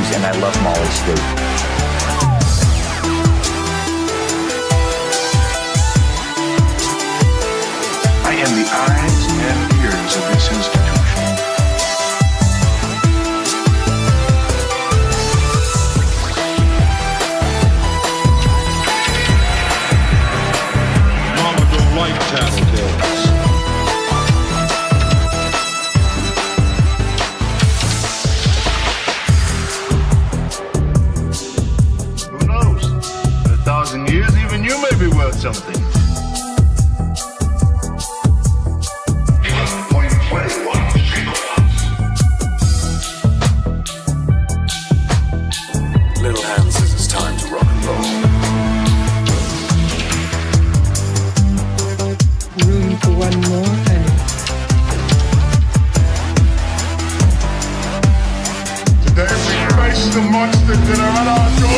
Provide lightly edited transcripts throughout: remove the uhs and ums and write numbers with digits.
news, and I love Molly Sleuth. I am the eyes and ears of this institution. Mama don't like tattletales. Who knows? In 1,000 years, even you may be worth something. Little hand says it's time to rock and roll. Room for one more penny. Today we face the monsters that are at our door.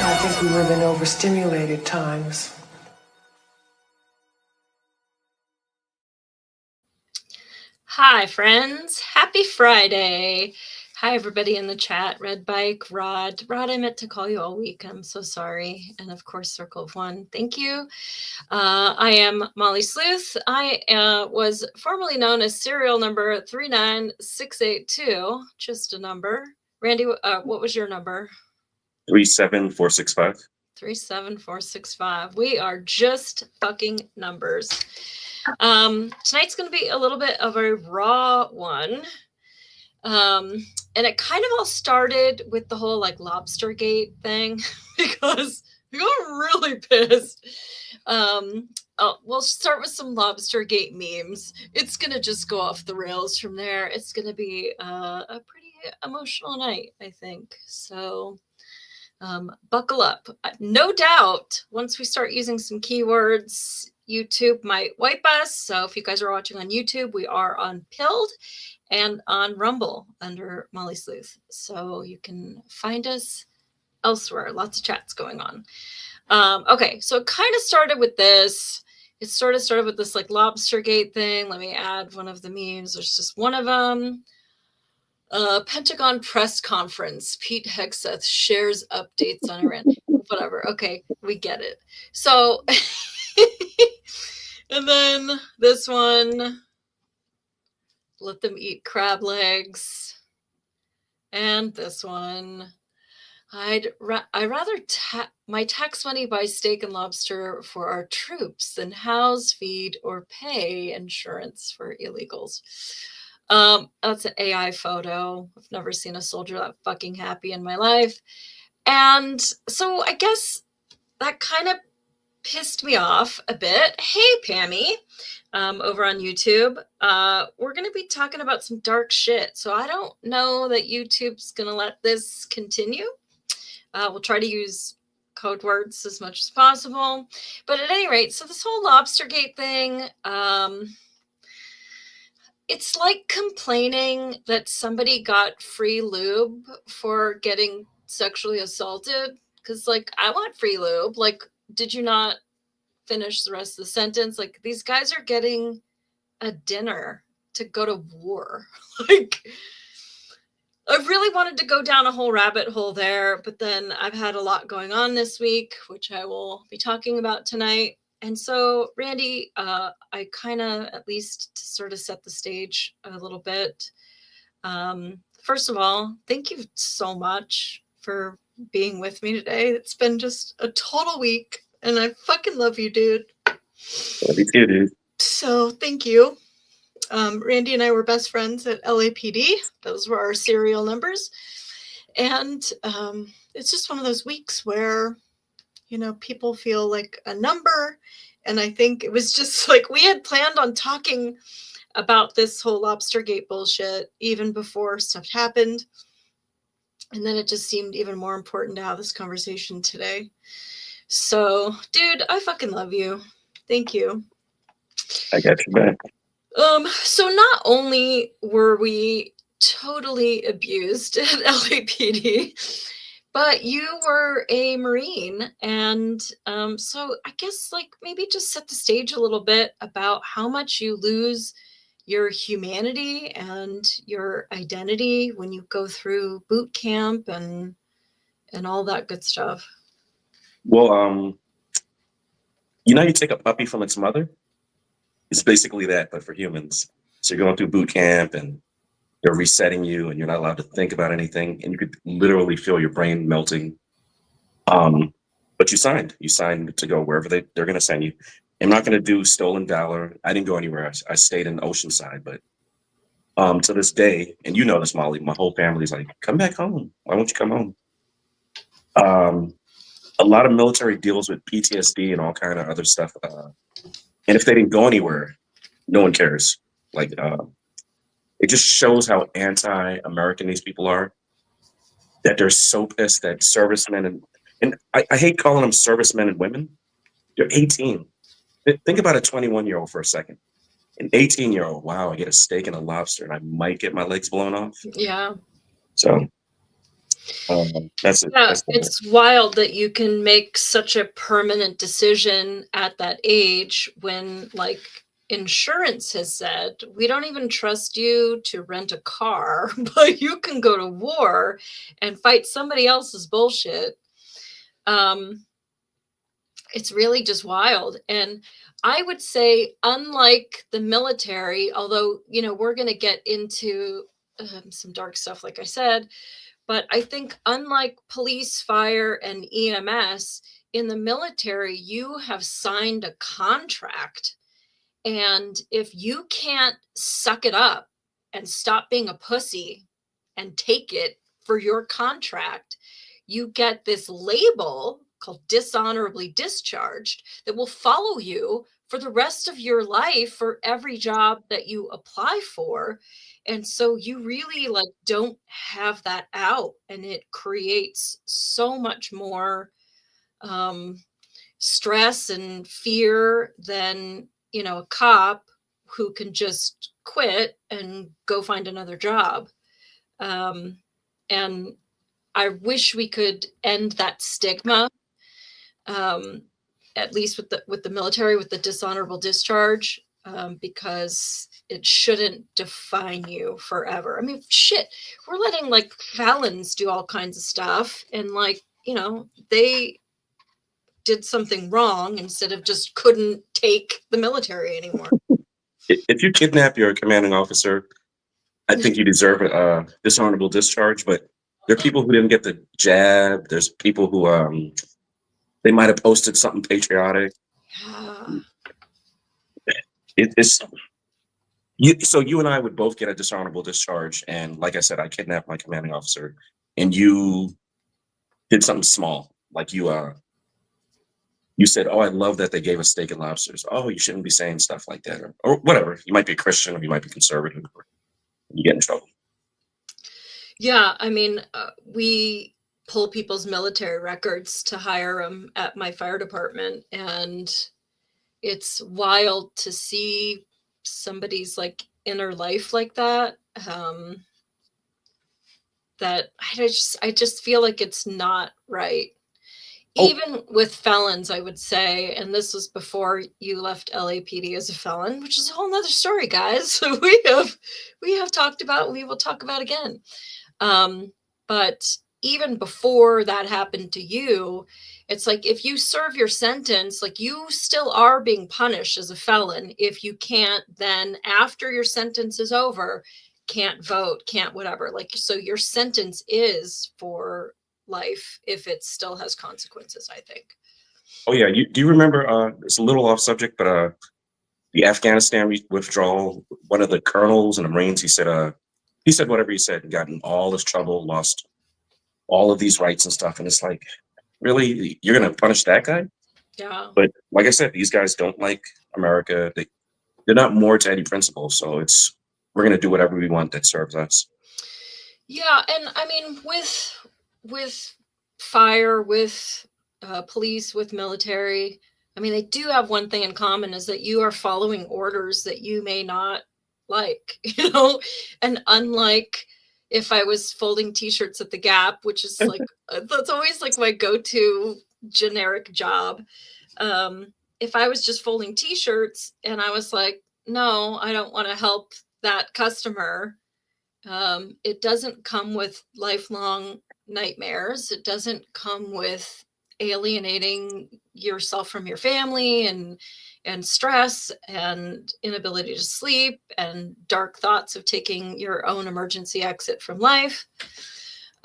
I think we live in overstimulated times. Hi, friends. Happy Friday. Hi, everybody in the chat. Red Bike, Rod. Rod, I meant to call you all week. I'm so sorry. And of course, Circle of One. Thank you. I am Molly Sleuth. I was formerly known as serial number 39682. Just a number. Randy, what was your number? 37465. 37465. We are just fucking numbers. Tonight's going to be a little bit of a raw one. And it kind of all started with the whole like Lobstergate thing because we got really pissed. We'll start with some Lobstergate memes. It's going to just go off the rails from there. It's going to be a pretty emotional night, I think. So buckle up. No doubt, once we start using some keywords, YouTube might wipe us. So if you guys are watching on YouTube, we are on Pilled and on Rumble under Molly Sleuth. So you can find us elsewhere. Lots of chats going on. Okay, so it kind of started with this. It sort of started with this like Lobstergate thing. Let me add one of the memes. There's just one of them. Pentagon press conference. Pete Hegseth shares updates on Iran. Whatever. Okay, we get it. So, and then this one. Let them eat crab legs. And this one. I'd rather my tax money buy steak and lobster for our troops than house, feed, or pay insurance for illegals. That's an AI photo. I've never seen a soldier that fucking happy in my life. And so I guess that kind of pissed me off a bit. Hey, Pammy, over on YouTube. We're going to be talking about some dark shit. So I don't know that YouTube's going to let this continue. We'll try to use code words as much as possible. But at any rate, so this whole Lobstergate thing, it's like complaining that somebody got free lube for getting sexually assaulted. Because, like, I want free lube. Like, did you not finish the rest of the sentence? Like, these guys are getting a dinner to go to war. Like, I really wanted to go down a whole rabbit hole there, but then I've had a lot going on this week, which I will be talking about tonight. And so, Randy, I kind of, at least to sort of set the stage a little bit. First of all, thank you so much for being with me today. It's been just a total week, and I fucking love you, dude. Love you too, dude. So thank you. Randy and I were best friends at LAPD. Those were our serial numbers. And it's just one of those weeks where, you know, people feel like a number. And I think it was just like we had planned on talking about this whole Lobstergate bullshit even before stuff happened. And then it just seemed even more important to have this conversation today. So, dude, I fucking love you. Thank you. I got you back. So not only were we totally abused at LAPD, but you were a Marine. And so I guess like maybe just set the stage a little bit about how much you lose your humanity and your identity when you go through boot camp and all that good stuff. Well, you take a puppy from its mother. It's basically that, but for humans. So you're going through boot camp and they're resetting you and you're not allowed to think about anything. And you could literally feel your brain melting. But you signed to go wherever they're going to send you. I'm not going to do stolen valor. I didn't go anywhere. I stayed in Oceanside, but to this day, and you know this, Molly, my whole family's like, come back home. Why won't you come home? A lot of military deals with PTSD and all kind of other stuff. And if they didn't go anywhere, no one cares. Like, it just shows how anti-American these people are, that they're so pissed that servicemen and I hate calling them servicemen and women. They're 18. Think about a 21-year-old for a second. An 18-year-old, wow, I get a steak and a lobster and I might get my legs blown off. Yeah. So that's it. Yeah, it's wild that you can make such a permanent decision at that age when, like, insurance has said, we don't even trust you to rent a car, but you can go to war and fight somebody else's bullshit. It's really just wild. And I would say, unlike the military, although, you know, we're going to get into some dark stuff, like I said, but I think unlike police, fire, and EMS, in the military, you have signed a contract. And if you can't suck it up and stop being a pussy and take it for your contract, you get this label called dishonorably discharged that will follow you for the rest of your life for every job that you apply for. And so you really like don't have that out, and it creates so much more stress and fear than, you know, a cop who can just quit and go find another job. And I wish we could end that stigma, at least with the military, with the dishonorable discharge, because it shouldn't define you forever. I mean, shit, we're letting like felons do all kinds of stuff, and like, you know, they did something wrong instead of just couldn't take the military anymore. If you kidnap your commanding officer, I think you deserve a dishonorable discharge. But there are people who didn't get the jab. There's people who they might have posted something patriotic. So you and I would both get a dishonorable discharge. And like I said, I kidnapped my commanding officer, and you did something small, like you said, "Oh, I love that they gave us steak and lobsters." Oh, you shouldn't be saying stuff like that, or whatever. You might be a Christian, or you might be conservative, or you get in trouble. Yeah, I mean, we pull people's military records to hire them at my fire department, and it's wild to see somebody's like inner life like that. That I just feel like it's not right. Even with felons, I would say, and this was before you left LAPD as a felon, which is a whole nother story, guys. So we have talked about, we will talk about again. But even before that happened to you, it's like if you serve your sentence, like you still are being punished as a felon if you can't then, after your sentence is over, can't vote, can't whatever. Like, so your sentence is for life if it still has consequences, I think. Oh yeah, do you remember? It's a little off subject, but the Afghanistan withdrawal. One of the colonels and the Marines, he said whatever he said, and got in all this trouble, lost all of these rights and stuff. And it's like, really, you're gonna punish that guy? Yeah. But like I said, these guys don't like America. They're not more to any principle. So we're gonna do whatever we want that serves us. Yeah, and I mean, with with fire, with police, with military, I mean, they do have one thing in common, is that you are following orders that you may not like, you know, and unlike if I was folding t-shirts at the Gap, which is like, that's always like my go-to generic job. If I was just folding t-shirts and I was like, no, I don't want to help that customer, it doesn't come with lifelong nightmares. It doesn't come with alienating yourself from your family and stress and inability to sleep and dark thoughts of taking your own emergency exit from life.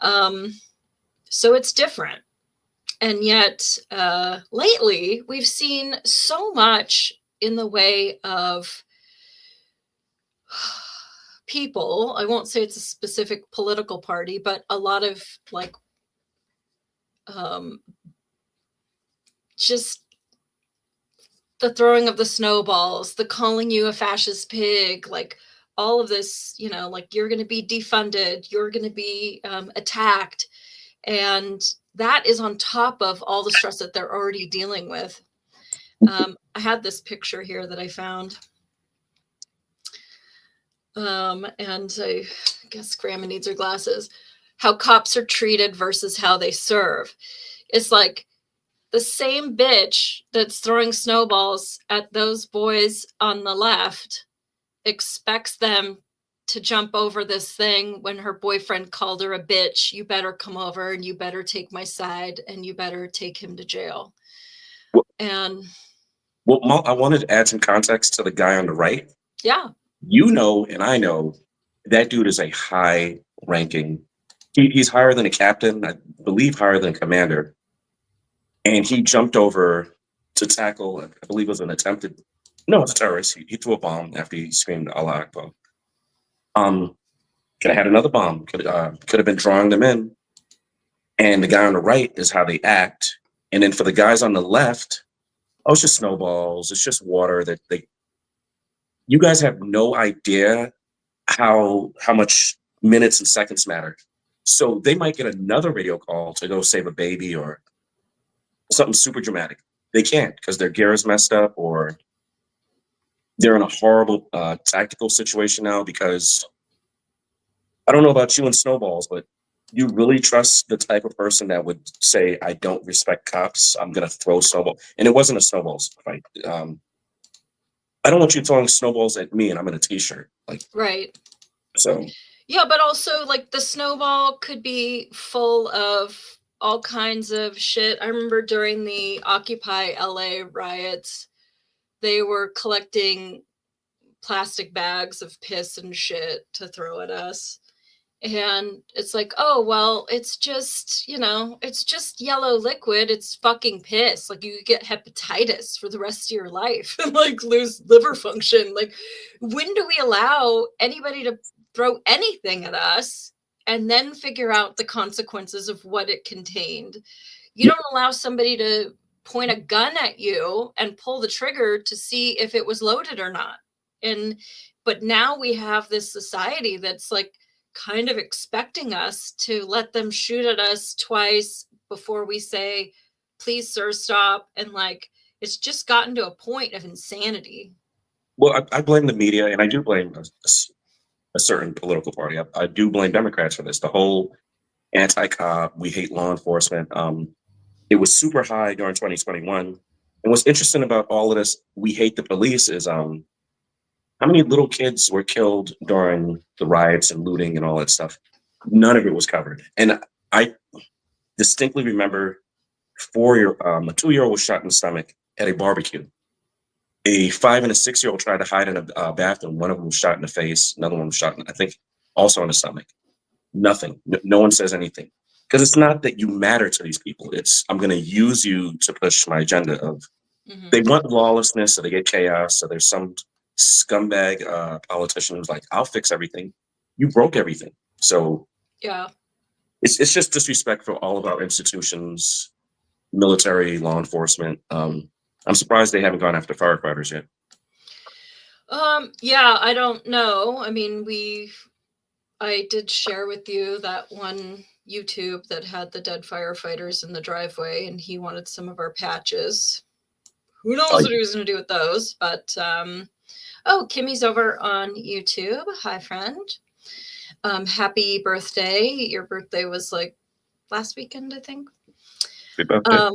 So it's different. And yet lately we've seen so much in the way of people. I won't say it's a specific political party, but a lot of like just the throwing of the snowballs, the calling you a fascist pig, like all of this, you know, like you're going to be defunded, you're going to be attacked. And that is on top of all the stress that they're already dealing with. I had this picture here that I found. And I guess Grandma needs her glasses. How cops are treated versus how they serve. It's like the same bitch that's throwing snowballs at those boys on the left expects them to jump over this thing when her boyfriend called her a bitch. You better come over and you better take my side and you better take him to jail. Well, I wanted to add some context to the guy on the right. Yeah. You know, and I know that dude is a high ranking. He's higher than a captain, I believe higher than a commander. And he jumped over to tackle, I believe it was an attempted, no, it's a terrorist. He threw a bomb after he screamed Allah Akbar. Could have had another bomb, could have been drawing them in. And the guy on the right is how they act. And then for the guys on the left, oh, it's just snowballs, it's just water that you guys have no idea how much minutes and seconds matter. So they might get another radio call to go save a baby or something super dramatic. They can't because their gear is messed up or they're in a horrible tactical situation now because I don't know about you and snowballs, but you really trust the type of person that would say, I don't respect cops, I'm going to throw snowball. And it wasn't a snowballs fight. I don't want you throwing snowballs at me and I'm in a t-shirt. Like, right. So. Yeah, but also like the snowball could be full of all kinds of shit. I remember during the Occupy LA riots, they were collecting plastic bags of piss and shit to throw at us. And it's like, oh, well, it's just, you know, it's just yellow liquid. It's fucking piss. Like you get hepatitis for the rest of your life and like lose liver function. Like when do we allow anybody to throw anything at us and then figure out the consequences of what it contained? You don't allow somebody to point a gun at you and pull the trigger to see if it was loaded or not. But now we have this society that's like kind of expecting us to let them shoot at us twice before we say, please, sir, stop. And like, it's just gotten to a point of insanity. Well, I blame the media and I do blame a certain political party. I do blame Democrats for this. The whole anti-cop, we hate law enforcement. It was super high during 2021. And what's interesting about all of this, we hate the police, is how many little kids were killed during the riots and looting and all that stuff? None of it was covered. And I distinctly remember a 2-year-old was shot in the stomach at a barbecue. A 5 and a 6-year-old tried to hide in a bathroom. One of them was shot in the face. Another one was shot, I think, also in the stomach. Nothing. No one says anything. Because it's not that you matter to these people. It's, I'm going to use you to push my agenda of, they want lawlessness, so they get chaos. So there's some scumbag politician who's like, I'll fix everything. You broke everything. So yeah, it's just disrespect for all of our institutions, military, law enforcement. I'm surprised they haven't gone after firefighters yet. Yeah, I don't know. I mean, I did share with you that one YouTube that had the dead firefighters in the driveway, and he wanted some of our patches. Who knows what he was going to do with those? But oh, Kimmy's over on YouTube. Hi, friend. Happy birthday! Your birthday was like last weekend, I think. Happy birthday.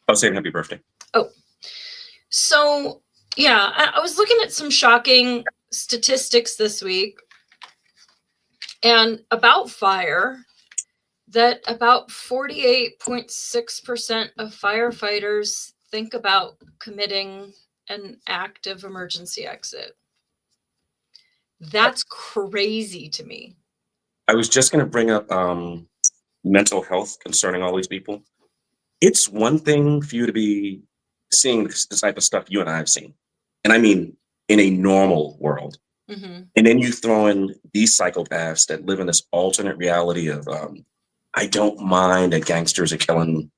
I'll say happy birthday. Oh, so yeah, I was looking at some shocking statistics this week, and about fire, that about 48.6% of firefighters think about committing an act of emergency exit. That's crazy to me. I was just going to bring up mental health concerning all these people. It's one thing for you to be seeing the type of stuff you and I have seen. And I mean, in a normal world. Mm-hmm. And then you throw in these psychopaths that live in this alternate reality of, I don't mind that gangsters are killing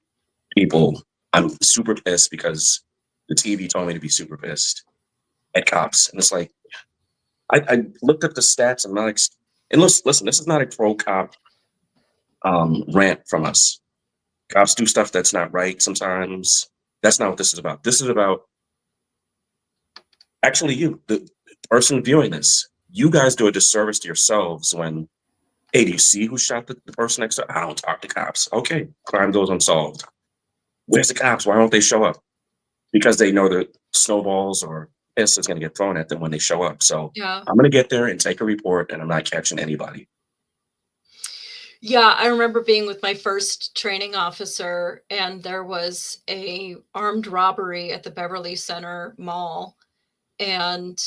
people. I'm super pissed because the TV told me to be super pissed at cops. And it's like, I looked up the stats and listen, this is not a pro-cop rant from us. Cops do stuff that's not right sometimes. That's not what this is about. This is about actually you, the person viewing this. You guys do a disservice to yourselves when, hey, do you see who shot the person next to? I don't talk to cops. Okay, crime goes unsolved. Where's the cops? Why don't they show up? Because they know that snowballs or piss is going to get thrown at them when they show up. So Yeah. I'm going to get there and take a report, and I'm not catching anybody. Yeah, I remember being with my first training officer, and there was a armed robbery at the Beverly Center Mall, and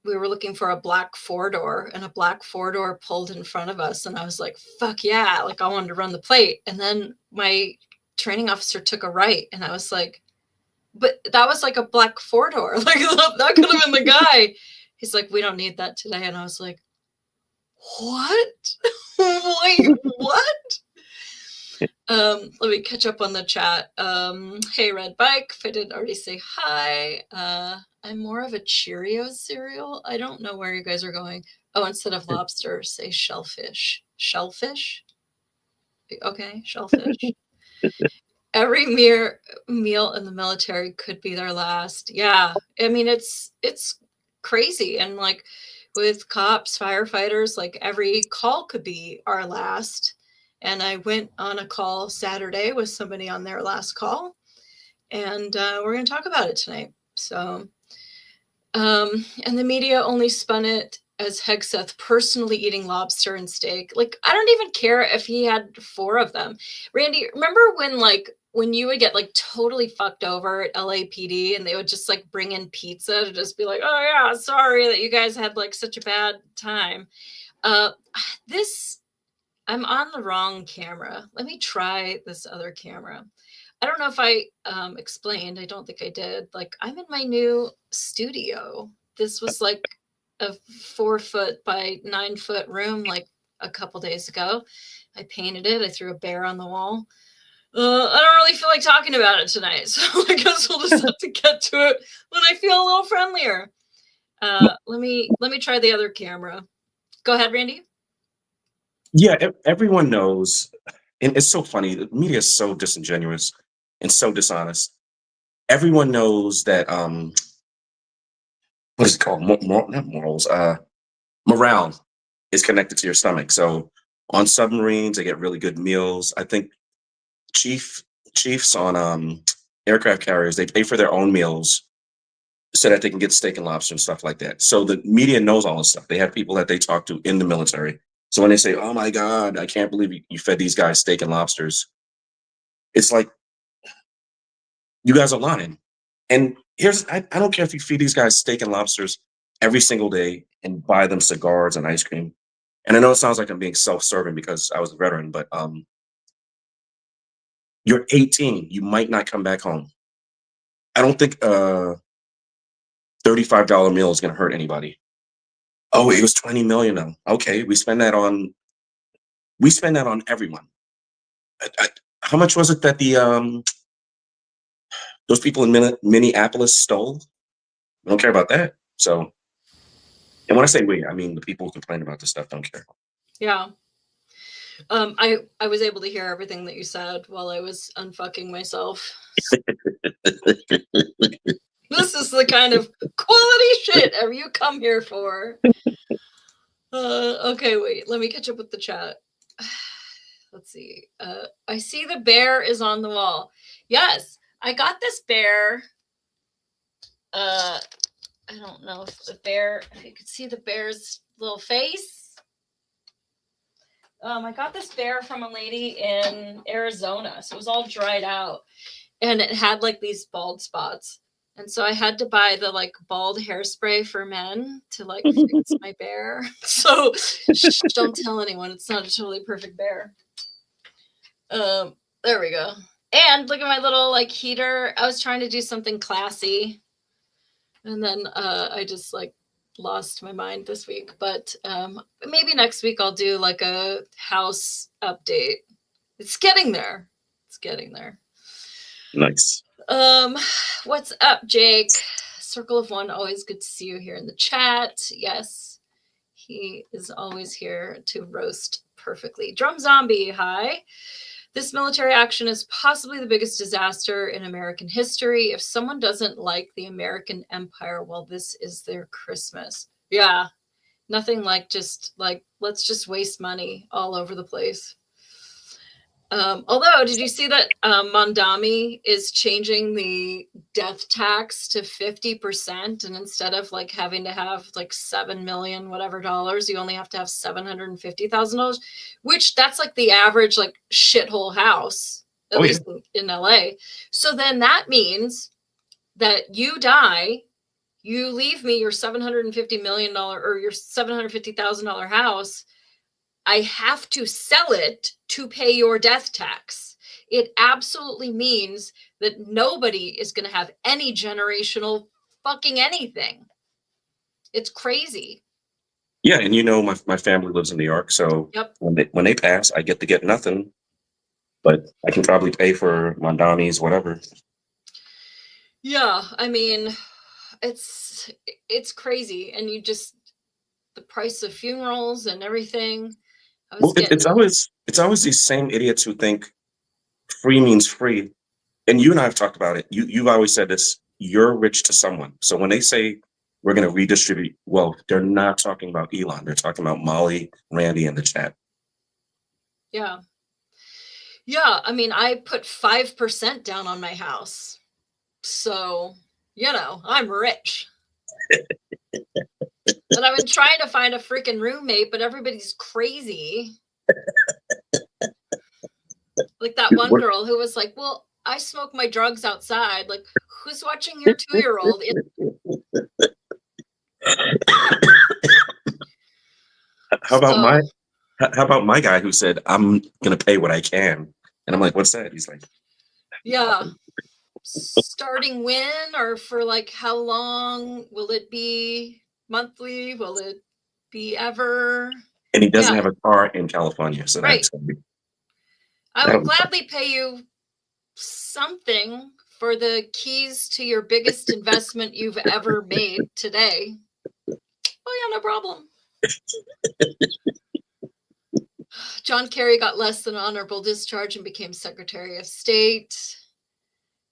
we were looking for a black four-door, and a black four-door pulled in front of us, and I was like, fuck yeah, like I wanted to run the plate. And then my training officer took a right, and I was like, but that was like a black four-door. Like that could have been the guy. He's like, we don't need that today. And I was like, what? Wait, what? Let me catch up on the chat. Hey, Red Bike, if I didn't already say hi. I'm more of a Cheerios cereal. I don't know where you guys are going. Oh, instead of lobster, say shellfish. Shellfish? Okay, shellfish. Every meal in the military could be their last. Yeah, I mean, it's crazy. And like with cops, firefighters, like every call could be our last. And I went on a call Saturday with somebody on their last call, and we're going to talk about it tonight. So, and the media only spun it as Hegseth personally eating lobster and steak. Like, I don't even care if he had 4 of them. Randy, remember when you would get like totally fucked over at LAPD and they would just like bring in pizza to just be like, oh yeah, sorry that you guys had like such a bad time. I'm on the wrong camera. Let me try this other camera. I don't know if I explained. I don't think I did. Like, I'm in my new studio. This was like a 4-foot by 9-foot room like a couple days ago. I painted it. I threw a bear on the wall. I don't really feel like talking about it tonight, so I guess we'll just have to get to it when I feel a little friendlier. Let me try the other camera. Go ahead, Randy. Yeah, everyone knows, and it's so funny. The media is so disingenuous and so dishonest. Everyone knows that what is it called? Not morals. Morale is connected to your stomach. So on submarines, they get really good meals. I think chiefs on aircraft carriers, they pay for their own meals so that they can get steak and lobster and stuff like that. So the media knows all this stuff. They have people that they talk to in the military. So when they say, oh my God, I can't believe you fed these guys steak and lobsters, it's like, you guys are lying. And I don't care if you feed these guys steak and lobsters every single day and buy them cigars and ice cream. And I know it sounds like I'm being self-serving because I was a veteran, but you're 18. You might not come back home. I don't think a $35 meal is going to hurt anybody. Oh, it was 20 million though. Okay, we spend that on everyone. How much was it that those people in Minneapolis stole? I don't care about that. So, and when I say we, I mean the people who complain about this stuff don't care. Yeah. I was able to hear everything that you said while I was unfucking myself. This is the kind of quality shit ever you come here for. Okay, wait. Let me catch up with the chat. Let's see. I see the bear is on the wall. Yes, I got this bear. I don't know if you could see the bear's little face. I got this bear from a lady in Arizona, so it was all dried out, and it had like these bald spots, and so I had to buy the like bald hairspray for men to like fix my bear. So don't tell anyone, it's not a totally perfect bear. There we go. And look at my little like heater. I was trying to do something classy, and then I just like lost my mind this week. But maybe next week I'll do like a house update. It's getting there. It's getting there. Nice. What's up, Jake? Circle of One, always good to see you here in the chat. Yes, he is always here to roast perfectly. Drum Zombie, hi. This military action is possibly the biggest disaster in American history. If someone doesn't like the American empire, well, this is their Christmas. Yeah, nothing like just like, let's just waste money all over the place. Although, did you see that Mondami is changing the death tax to 50%, and instead of like having to have like $7 million whatever dollars, you only have to have $750,000, which that's like the average like shithole house, at least in LA. So then that means that you die, you leave me your $750 million or your $750,000 house. I have to sell it to pay your death tax. It absolutely means that nobody is going to have any generational fucking anything. It's crazy. Yeah, and you know my family lives in New York, so yep. when they pass, I get to get nothing, but I can probably pay for Mondami's whatever. Yeah, I mean, it's crazy, and you just the price of funerals and everything. Well, it's always these same idiots who think free means free. And you and I have talked about it. You've always said this, you're rich to someone. So when they say we're going to redistribute wealth, they're not talking about Elon. They're talking about Molly, Randy, and the chat. Yeah. Yeah. I mean, I put 5% down on my house. So, you know, I'm rich. And I've been trying to find a freaking roommate, but everybody's crazy. Like that one girl who was like, well, I smoke my drugs outside. Like, who's watching your 2-year-old? How about my guy who said, I'm going to pay what I can? And I'm like, what's that? He's like, yeah. Starting when, or for like how long? Will it be monthly? Will it be ever? And he doesn't have a car in California, so right. That's gonna be, I will gladly pay you something for the keys to your biggest investment you've ever made today. Oh yeah, no problem. John Kerry got less than honorable discharge and became Secretary of State.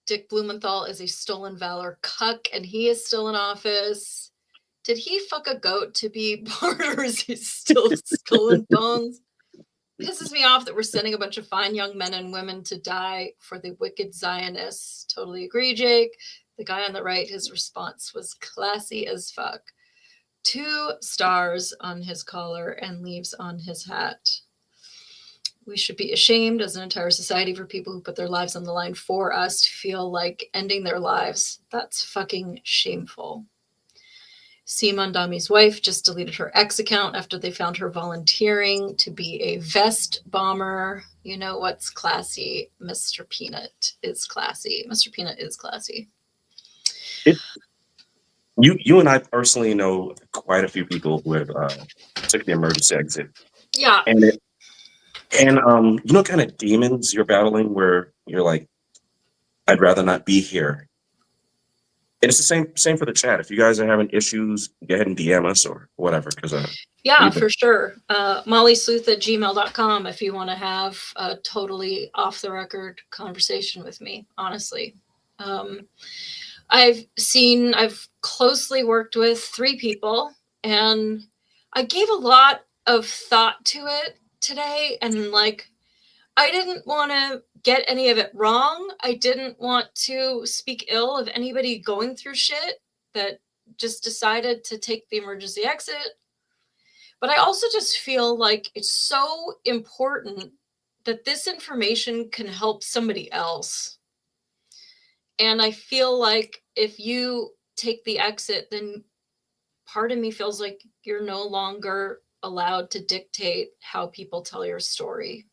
Dick Blumenthal is a stolen valor cuck, and he is still in office. Did he fuck a goat to be part, or is he still skull and bones? Pisses me off that we're sending a bunch of fine young men and women to die for the wicked Zionists. Totally agree, Jake. The guy on the right, his response was classy as fuck. 2 stars on his collar and leaves on his hat. We should be ashamed as an entire society for people who put their lives on the line for us to feel like ending their lives. That's fucking shameful. C. Mondami's wife just deleted her X account after they found her volunteering to be a vest bomber. You know what's classy? Mr. Peanut is classy. Mr. Peanut is classy. You and I personally know quite a few people who have took the emergency exit. Yeah. And you know, kind of demons you're battling where you're like, I'd rather not be here. And it's the same for the chat. If you guys are having issues, go ahead and DM us or whatever. Because yeah, for sure. mollysleuth@gmail.com if you want to have a totally off the record conversation with me, honestly. I've closely worked with 3 people, and I gave a lot of thought to it today, and like, I didn't want to get any of it wrong. I didn't want to speak ill of anybody going through shit that just decided to take the emergency exit. But I also just feel like it's so important that this information can help somebody else. And I feel like if you take the exit, then part of me feels like you're no longer allowed to dictate how people tell your story.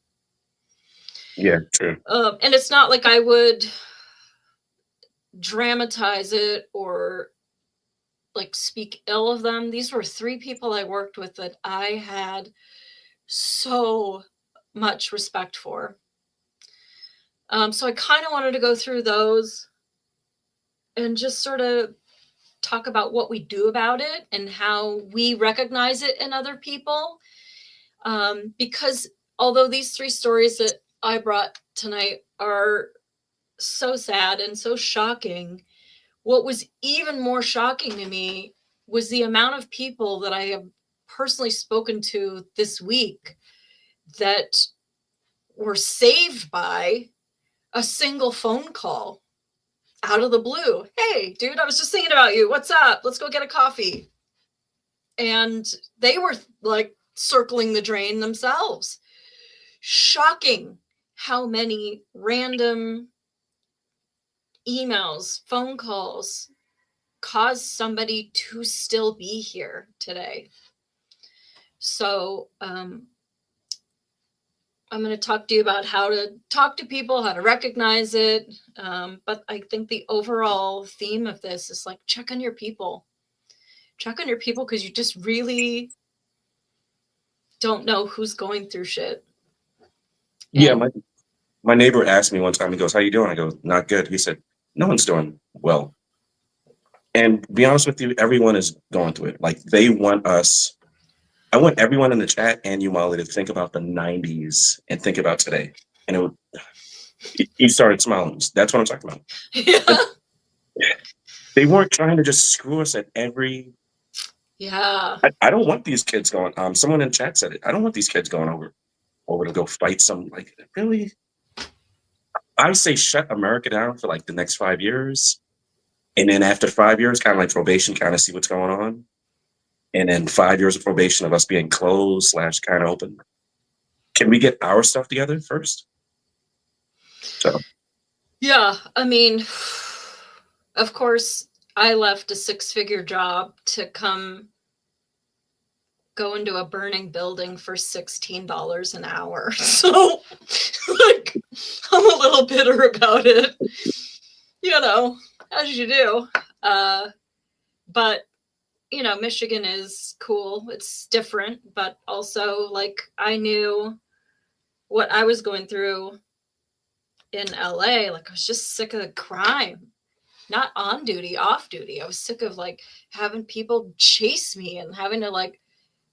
yeah, true. And it's not like I would dramatize it or like speak ill of them. These were 3 people I worked with that I had so much respect for. So I kind of wanted to go through those and just sort of talk about what we do about it and how we recognize it in other people. Because although these 3 stories that I brought tonight are so sad and so shocking, what was even more shocking to me was the amount of people that I have personally spoken to this week that were saved by a single phone call out of the blue. Hey, dude, I was just thinking about you. What's up? Let's go get a coffee. And they were like circling the drain themselves. Shocking how many random emails, phone calls caused somebody to still be here today. So I'm going to talk to you about how to talk to people, how to recognize it. But I think the overall theme of this is like, check on your people. Check on your people, because you just really don't know who's going through shit. Yeah, my neighbor asked me one time, he goes, "How you doing?" I go, "Not good." He said, "No one's doing well." And to be honest with you, everyone is going through it. Like, they want us. I want everyone in the chat and you, Molly, to think about the 90s and think about today. And he started smiling. That's what I'm talking about. Yeah. They weren't trying to just screw us at every. Yeah. I don't want these kids going. Someone in chat said it. I don't want these kids going over to go fight some, like, really. I say shut America down for like the next 5 years. And then after 5 years, kind of like probation, kind of see what's going on. And then 5 years of probation of us being closed / kind of open. Can we get our stuff together first? So. Yeah. I mean, of course, I left a 6-figure job to come go into a burning building for $16 an hour. So, like, I'm a little bitter about it, you know, as you do. But, you know, Michigan is cool. It's different, but also, like, I knew what I was going through in LA. Like, I was just sick of the crime. Not on duty, off duty. I was sick of, like, having people chase me and having to, like,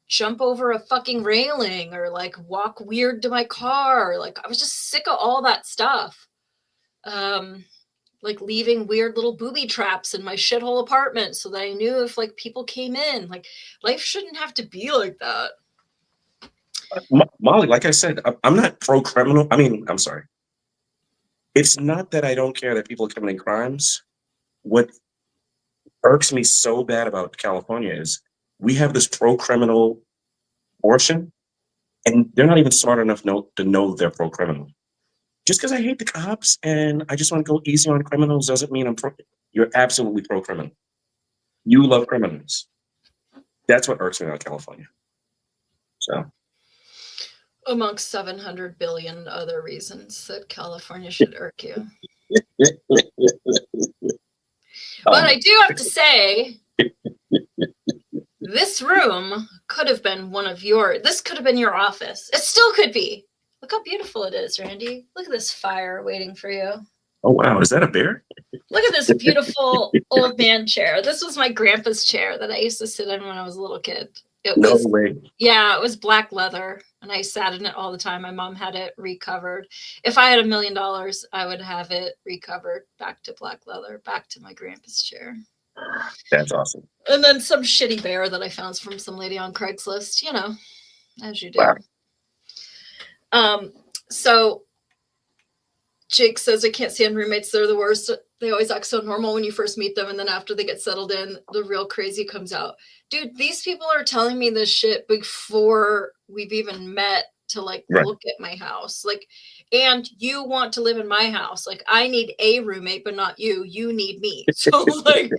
jump over a fucking railing or like walk weird to my car. Like, I was just sick of all that stuff. Like leaving weird little booby traps in my shithole apartment so that I knew if like people came in. Like, life shouldn't have to be like that. Molly, like I said, I'm not pro-criminal. I mean, I'm sorry. It's not that I don't care that people are committing crimes. What irks me so bad about California is we have this pro-criminal portion, and they're not even smart enough to know they're pro-criminal. Just because I hate the cops and I just want to go easy on criminals doesn't mean I'm pro. You're absolutely pro-criminal. You love criminals. That's what irks me about California. So, amongst 700 billion other reasons that California should irk you. But I do have to say, this room could have been this could have been your office. It still could be. Look how beautiful it is, Randy. Look at this fire waiting for you. Oh wow, is that a bear? Look at this beautiful old man chair. This was my grandpa's chair that I used to sit in when I was a little kid. It No was, way. yeah, it was black leather, and I sat in it all the time. My mom had it recovered. If I had $1 million, I would have it recovered back to black leather, back to my grandpa's chair. That's awesome. And then some shitty bear that I found from some lady on Craigslist, you know, as you do. Wow. So Jake says, I can't stand roommates. They're the worst. They always act so normal when you first meet them. And then after they get settled in, the real crazy comes out. Dude, these people are telling me this shit before we've even met to like look at my house. Like, and you want to live in my house. Like, I need a roommate, but not you. You need me. So like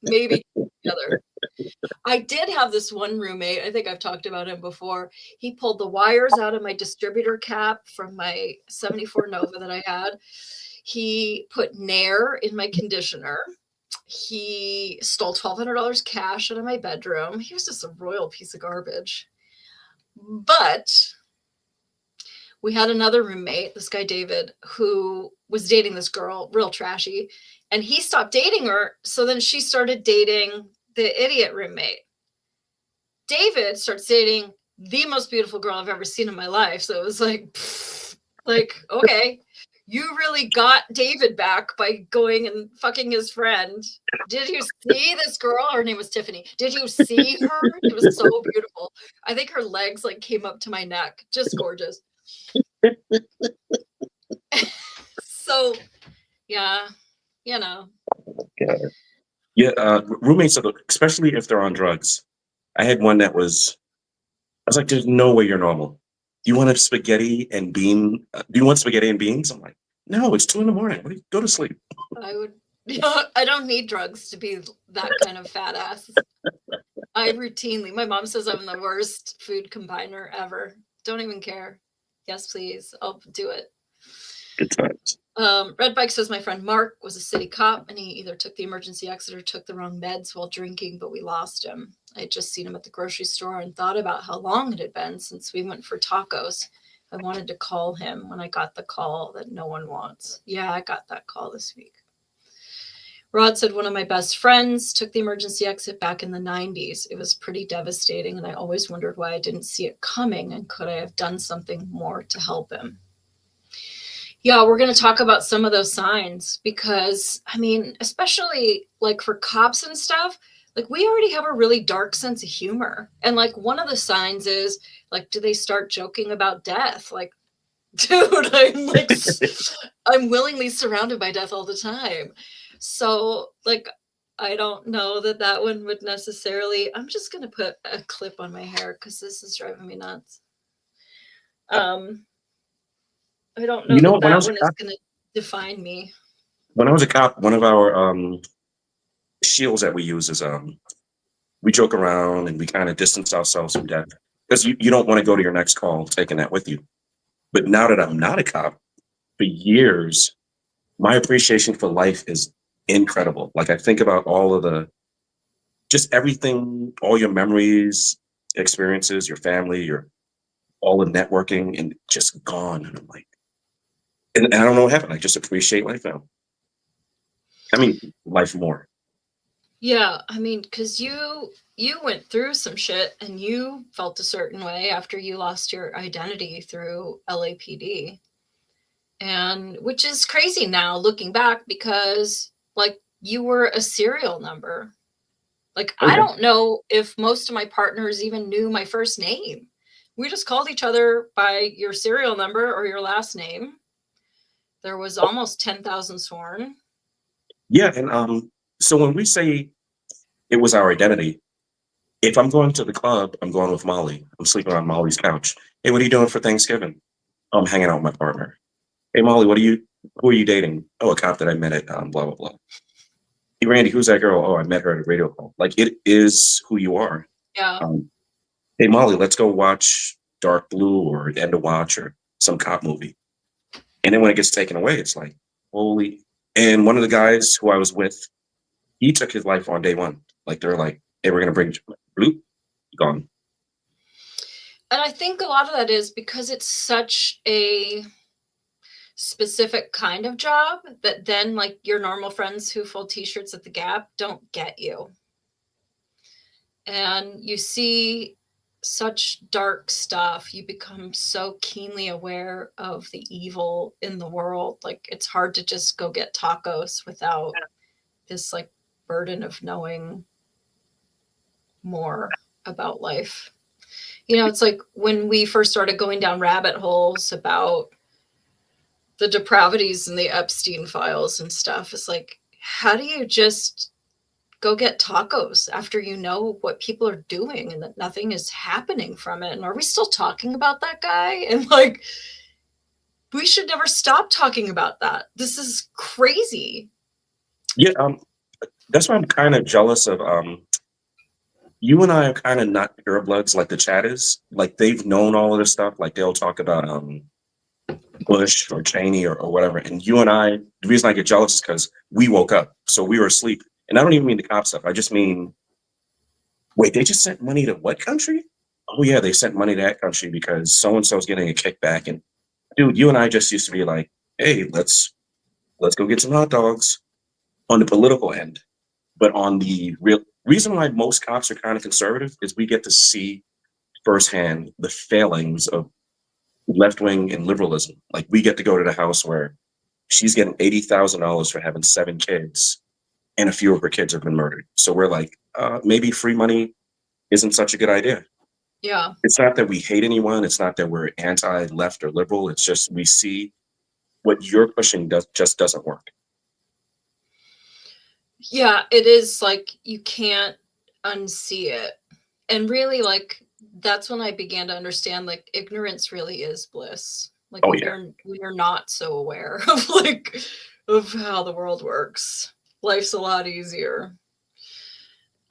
maybe together. I did have this one roommate. I think I've talked about him before. He pulled the wires out of my distributor cap from my 74 Nova that I had. He put Nair in my conditioner. He stole $1,200 cash out of my bedroom. He was just a royal piece of garbage. But we had another roommate, this guy David, who was dating this girl, real trashy. And he stopped dating her. So then she started dating the idiot roommate. David starts dating the most beautiful girl I've ever seen in my life. So it was like, okay, you really got David back by going and fucking his friend. Did you see this girl? Her name was Tiffany. Did you see her? It was so beautiful. I think her legs like came up to my neck. Just gorgeous. So, yeah, you know. Yeah, roommates, especially if they're on drugs. I had one that I was like, there's no way you're normal. Do you want a spaghetti and bean? Do you want spaghetti and beans? I'm like, no, it's 2 a.m. Go to sleep. I don't need drugs to be that kind of fat ass. My mom says I'm the worst food combiner ever. Don't even care. Yes, please. I'll do it. Good times. Red Bike says my friend Mark was a city cop and he either took the emergency exit or took the wrong meds while drinking, but we lost him. I had just seen him at the grocery store and thought about how long it had been since we went for tacos. I wanted to call him when I got the call that no one wants. Yeah, I got that call this week. Rod said one of my best friends took the emergency exit back in the 90s. It was pretty devastating, and I always wondered why I didn't see it coming, and could I have done something more to help him? Yeah, we're going to talk about some of those signs because, I mean, especially like for cops and stuff, like we already have a really dark sense of humor. And like one of the signs is like, do they start joking about death? Like, dude, I'm willingly surrounded by death all the time. So like, I don't know that one would necessarily, I'm just going to put a clip on my hair because this is driving me nuts. I don't know that one is going to define me. When I was a cop, one of our shields that we use is we joke around and we kind of distance ourselves from death because you don't want to go to your next call taking that with you. But now that I'm not a cop, for years, my appreciation for life is incredible. Like I think about all of just everything, all your memories, experiences, your family, all the networking, and just gone. And I'm like, and I don't know what happened. I just appreciate life now. I mean, life more. Yeah, I mean, because you went through some shit and you felt a certain way after you lost your identity through LAPD. And which is crazy now looking back because like you were a serial number. Like, okay. I don't know if most of my partners even knew my first name. We just called each other by your serial number or your last name. There was almost 10,000 sworn. Yeah. And so when we say it was our identity, if I'm going to the club, I'm going with Molly. I'm sleeping on Molly's couch. Hey, what are you doing for Thanksgiving? I'm hanging out with my partner. Hey, Molly, who are you dating? Oh, a cop that I met at blah, blah, blah. Hey, Randy, who's that girl? Oh, I met her at a radio call. Like, it is who you are. Yeah. Hey, Molly, let's go watch Dark Blue or End of Watch or some cop movie. And then when it gets taken away, it's like, holy. And one of the guys who I was with, he took his life on day one. Like, they're like, hey, we're going to bring Blue, gone. And I think a lot of that is because it's such a specific kind of job that then like your normal friends who fold t-shirts at the Gap don't get you. And you see such dark stuff. You become so keenly aware of the evil in the world. Like it's hard to just go get tacos without this like burden of knowing more about life. You know, it's like when we first started going down rabbit holes about the depravities in the Epstein files and stuff. It's like, how do you just go get tacos after you know what people are doing and that nothing is happening from it? And are we still talking about that guy? And like, we should never stop talking about that. This is crazy. Yeah, that's why I'm kind of jealous of you and I are kind of not purebloods like the chat is. Like they've known all of this stuff. Like they'll talk about Bush or Cheney or whatever. And you and I, the reason I get jealous is because we woke up. So we were asleep. And I don't even mean the cop stuff. I just mean, wait, they just sent money to what country? Oh yeah, they sent money to that country because so-and-so is getting a kickback. And dude, you and I just used to be like, hey, let's go get some hot dogs on the political end. But on the real reason why most cops are kind of conservative is we get to see firsthand the failings of left-wing and liberalism. Like we get to go to the house where she's getting $80,000 for having 7 kids and a few of her kids have been murdered. So we're like, maybe free money isn't such a good idea. Yeah. It's not that we hate anyone. It's not that we're anti-left or liberal. It's just we see what you're pushing just doesn't work. Yeah, it is like you can't unsee it. And really, like, that's when I began to understand, like, ignorance really is bliss. Like, Oh, when yeah. you're not so aware of, like, of how the world works. Life's a lot easier.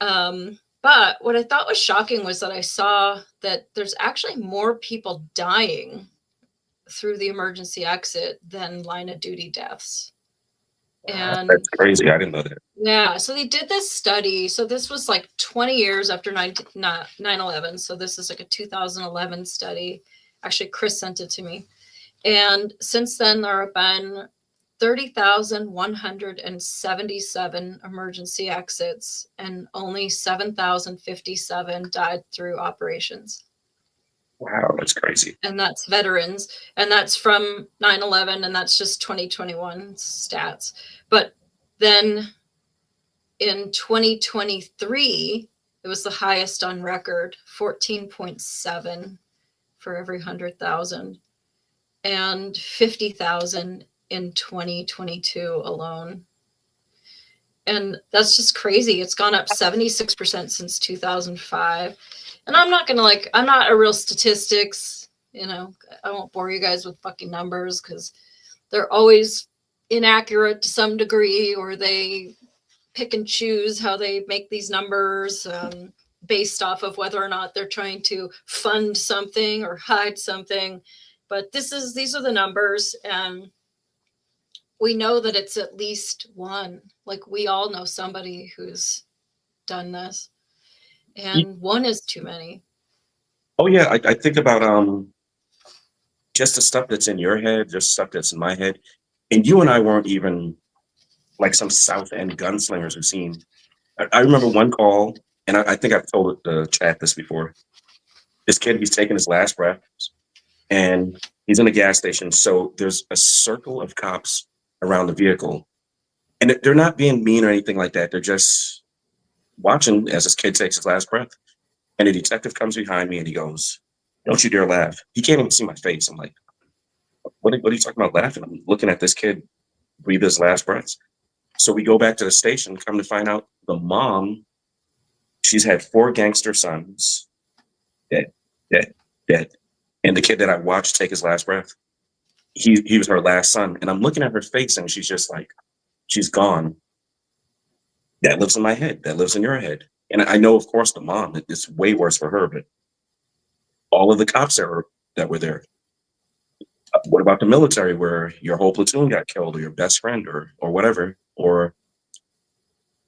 But what I thought was shocking was that I saw that there's actually more people dying through the emergency exit than line of duty deaths. And That's crazy. I didn't know that. yeah, so they did this study. So this was like 20 years after 9/11. So this is like a 2011 study. Actually, Chris sent it to me. And since then, there have been 30,177 emergency exits, and only 7,057 died through operations. Wow, that's crazy. And that's veterans. And that's from 9/11, and that's just 2021 stats. But then in 2023, it was the highest on record, 14.7 for every 100,000, and 50,000 in 2022 alone. And that's just crazy. It's gone up 76% since 2005. And I'm not a real statistics, I won't bore you guys with fucking numbers because they're always inaccurate to some degree, or they pick and choose how they make these numbers based off of whether or not they're trying to fund something or hide something. But these are the numbers, and we know that it's at least one. Like, we all know somebody who's done this, and one is too many. Oh yeah, I think about just the stuff that's in your head, just stuff that's in my head. And you and I weren't even like some South End gunslingers who've seen. I remember one call, and I think I've told the chat this before. This kid, he's taking his last breath, and he's in a gas station. So there's a circle of cops around the vehicle, and they're not being mean or anything like that. They're just watching as this kid takes his last breath. And a detective comes behind me and he goes, "Don't you dare laugh." He can't even see my face. I'm like, what are you talking about laughing? I'm looking at this kid breathe his last breaths. So we go back to the station, come to find out the mom, she's had 4 gangster sons, dead. And the kid that I watched take his last breath, he was her last son. And I'm looking at her face and she's just like, she's gone. That lives in my head. That lives in your head. And I know, of course, the mom, it's way worse for her, but all of the cops that were there. What about the military where your whole platoon got killed, or your best friend, or whatever, or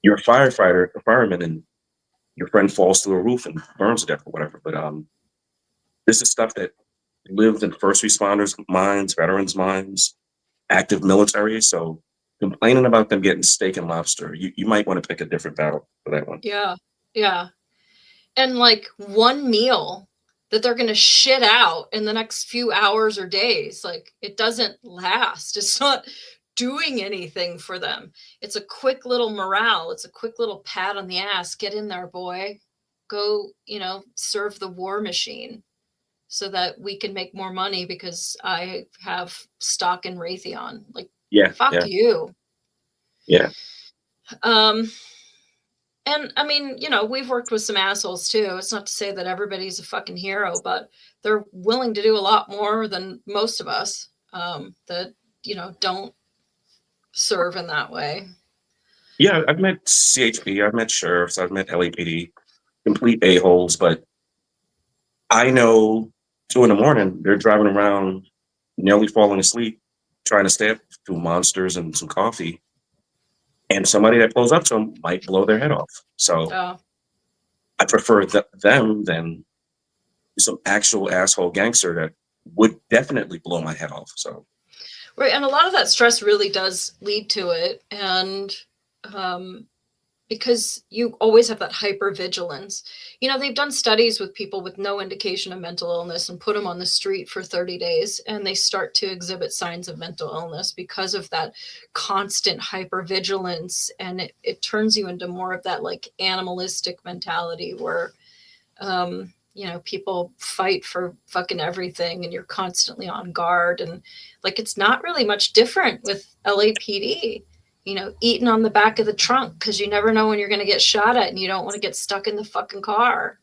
you're a firefighter, a fireman, and your friend falls through a roof and burns to death or whatever. But this is stuff that lived in first responders' minds, veterans' minds, active military. So complaining about them getting steak and lobster, you might want to pick a different battle for that one. Yeah. Yeah. And like one meal that they're going to shit out in the next few hours or days, like it doesn't last. It's not doing anything for them. It's a quick little morale. It's a quick little pat on the ass. Get in there, boy. Go, serve the war machine so that we can make more money because I have stock in Raytheon. Like, fuck you. Yeah. And I mean, we've worked with some assholes too. It's not to say that everybody's a fucking hero, but they're willing to do a lot more than most of us that, don't serve in that way. Yeah, I've met CHP, I've met sheriffs, I've met LAPD, complete a-holes, but I know 2 a.m, they're driving around nearly falling asleep, trying to stay up through monsters and some coffee. And somebody that pulls up to them might blow their head off. So I prefer them than some actual asshole gangster that would definitely blow my head off. So, right, and a lot of that stress really does lead to it, and because you always have that hypervigilance. They've done studies with people with no indication of mental illness and put them on the street for 30 days, and they start to exhibit signs of mental illness because of that constant hypervigilance, and it turns you into more of that like animalistic mentality where people fight for fucking everything and you're constantly on guard, and like it's not really much different with LAPD. Eating on the back of the trunk because you never know when you're going to get shot at and you don't want to get stuck in the fucking car.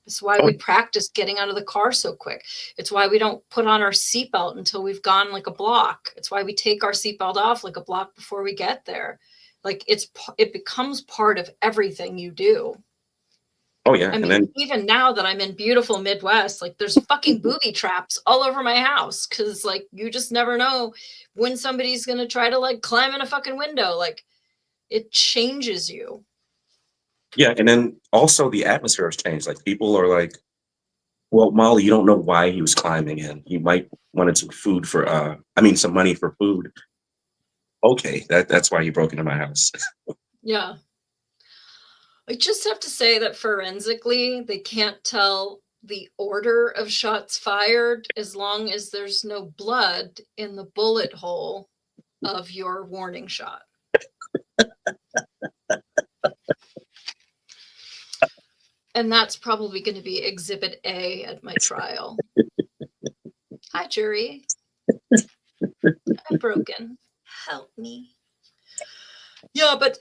It's why we practice getting out of the car so quick. It's why we don't put on our seatbelt until we've gone like a block. It's why we take our seatbelt off like a block before we get there. Like it becomes part of everything you do. Oh yeah. I mean, even now that I'm in beautiful Midwest, like there's fucking booby traps all over my house because like you just never know when somebody's gonna try to like climb in a fucking window. Like it changes you. Yeah, and then also the atmosphere has changed. Like people are like, well, Molly, you don't know why he was climbing in. He might wanted some food for some money for food. Okay, that's why he broke into my house. Yeah. I just have to say that forensically, they can't tell the order of shots fired as long as there's no blood in the bullet hole of your warning shot. And that's probably going to be Exhibit A at my trial. Hi, jury. I'm broken. Help me. Yeah, but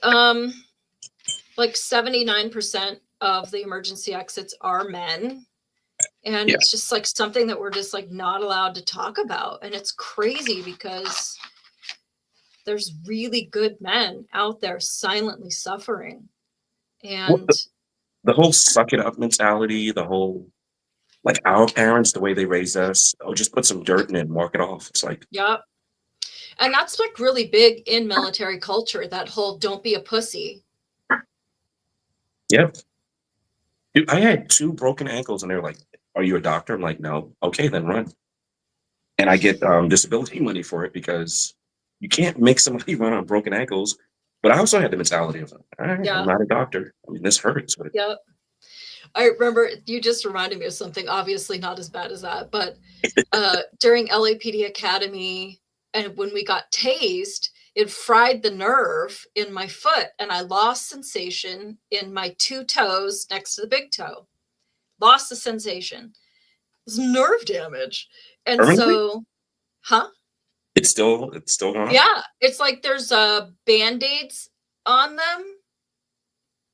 like 79% of the emergency exits are men. And it's just like something that we're just like not allowed to talk about. And it's crazy because there's really good men out there silently suffering. And the whole suck it up mentality, the whole, like our parents, the way they raised us, just put some dirt in it and mark it off. It's like, yep. And that's like really big in military culture, that whole don't be a pussy. Yep. Dude, I had 2 broken ankles and they're like, are you a doctor? I'm like, no. Okay, then run. And I get disability money for it because you can't make somebody run on broken ankles. But I also had the mentality of, all right, I'm not a doctor. I mean, this hurts. But yep. I remember you just reminded me of something, obviously not as bad as that, but during LAPD Academy, and when we got tased, it fried the nerve in my foot and I lost sensation in my 2 toes next to the big toe. Lost the sensation. It was nerve damage. And so, It's still going on? Yeah. It's like there's Band-Aids on them.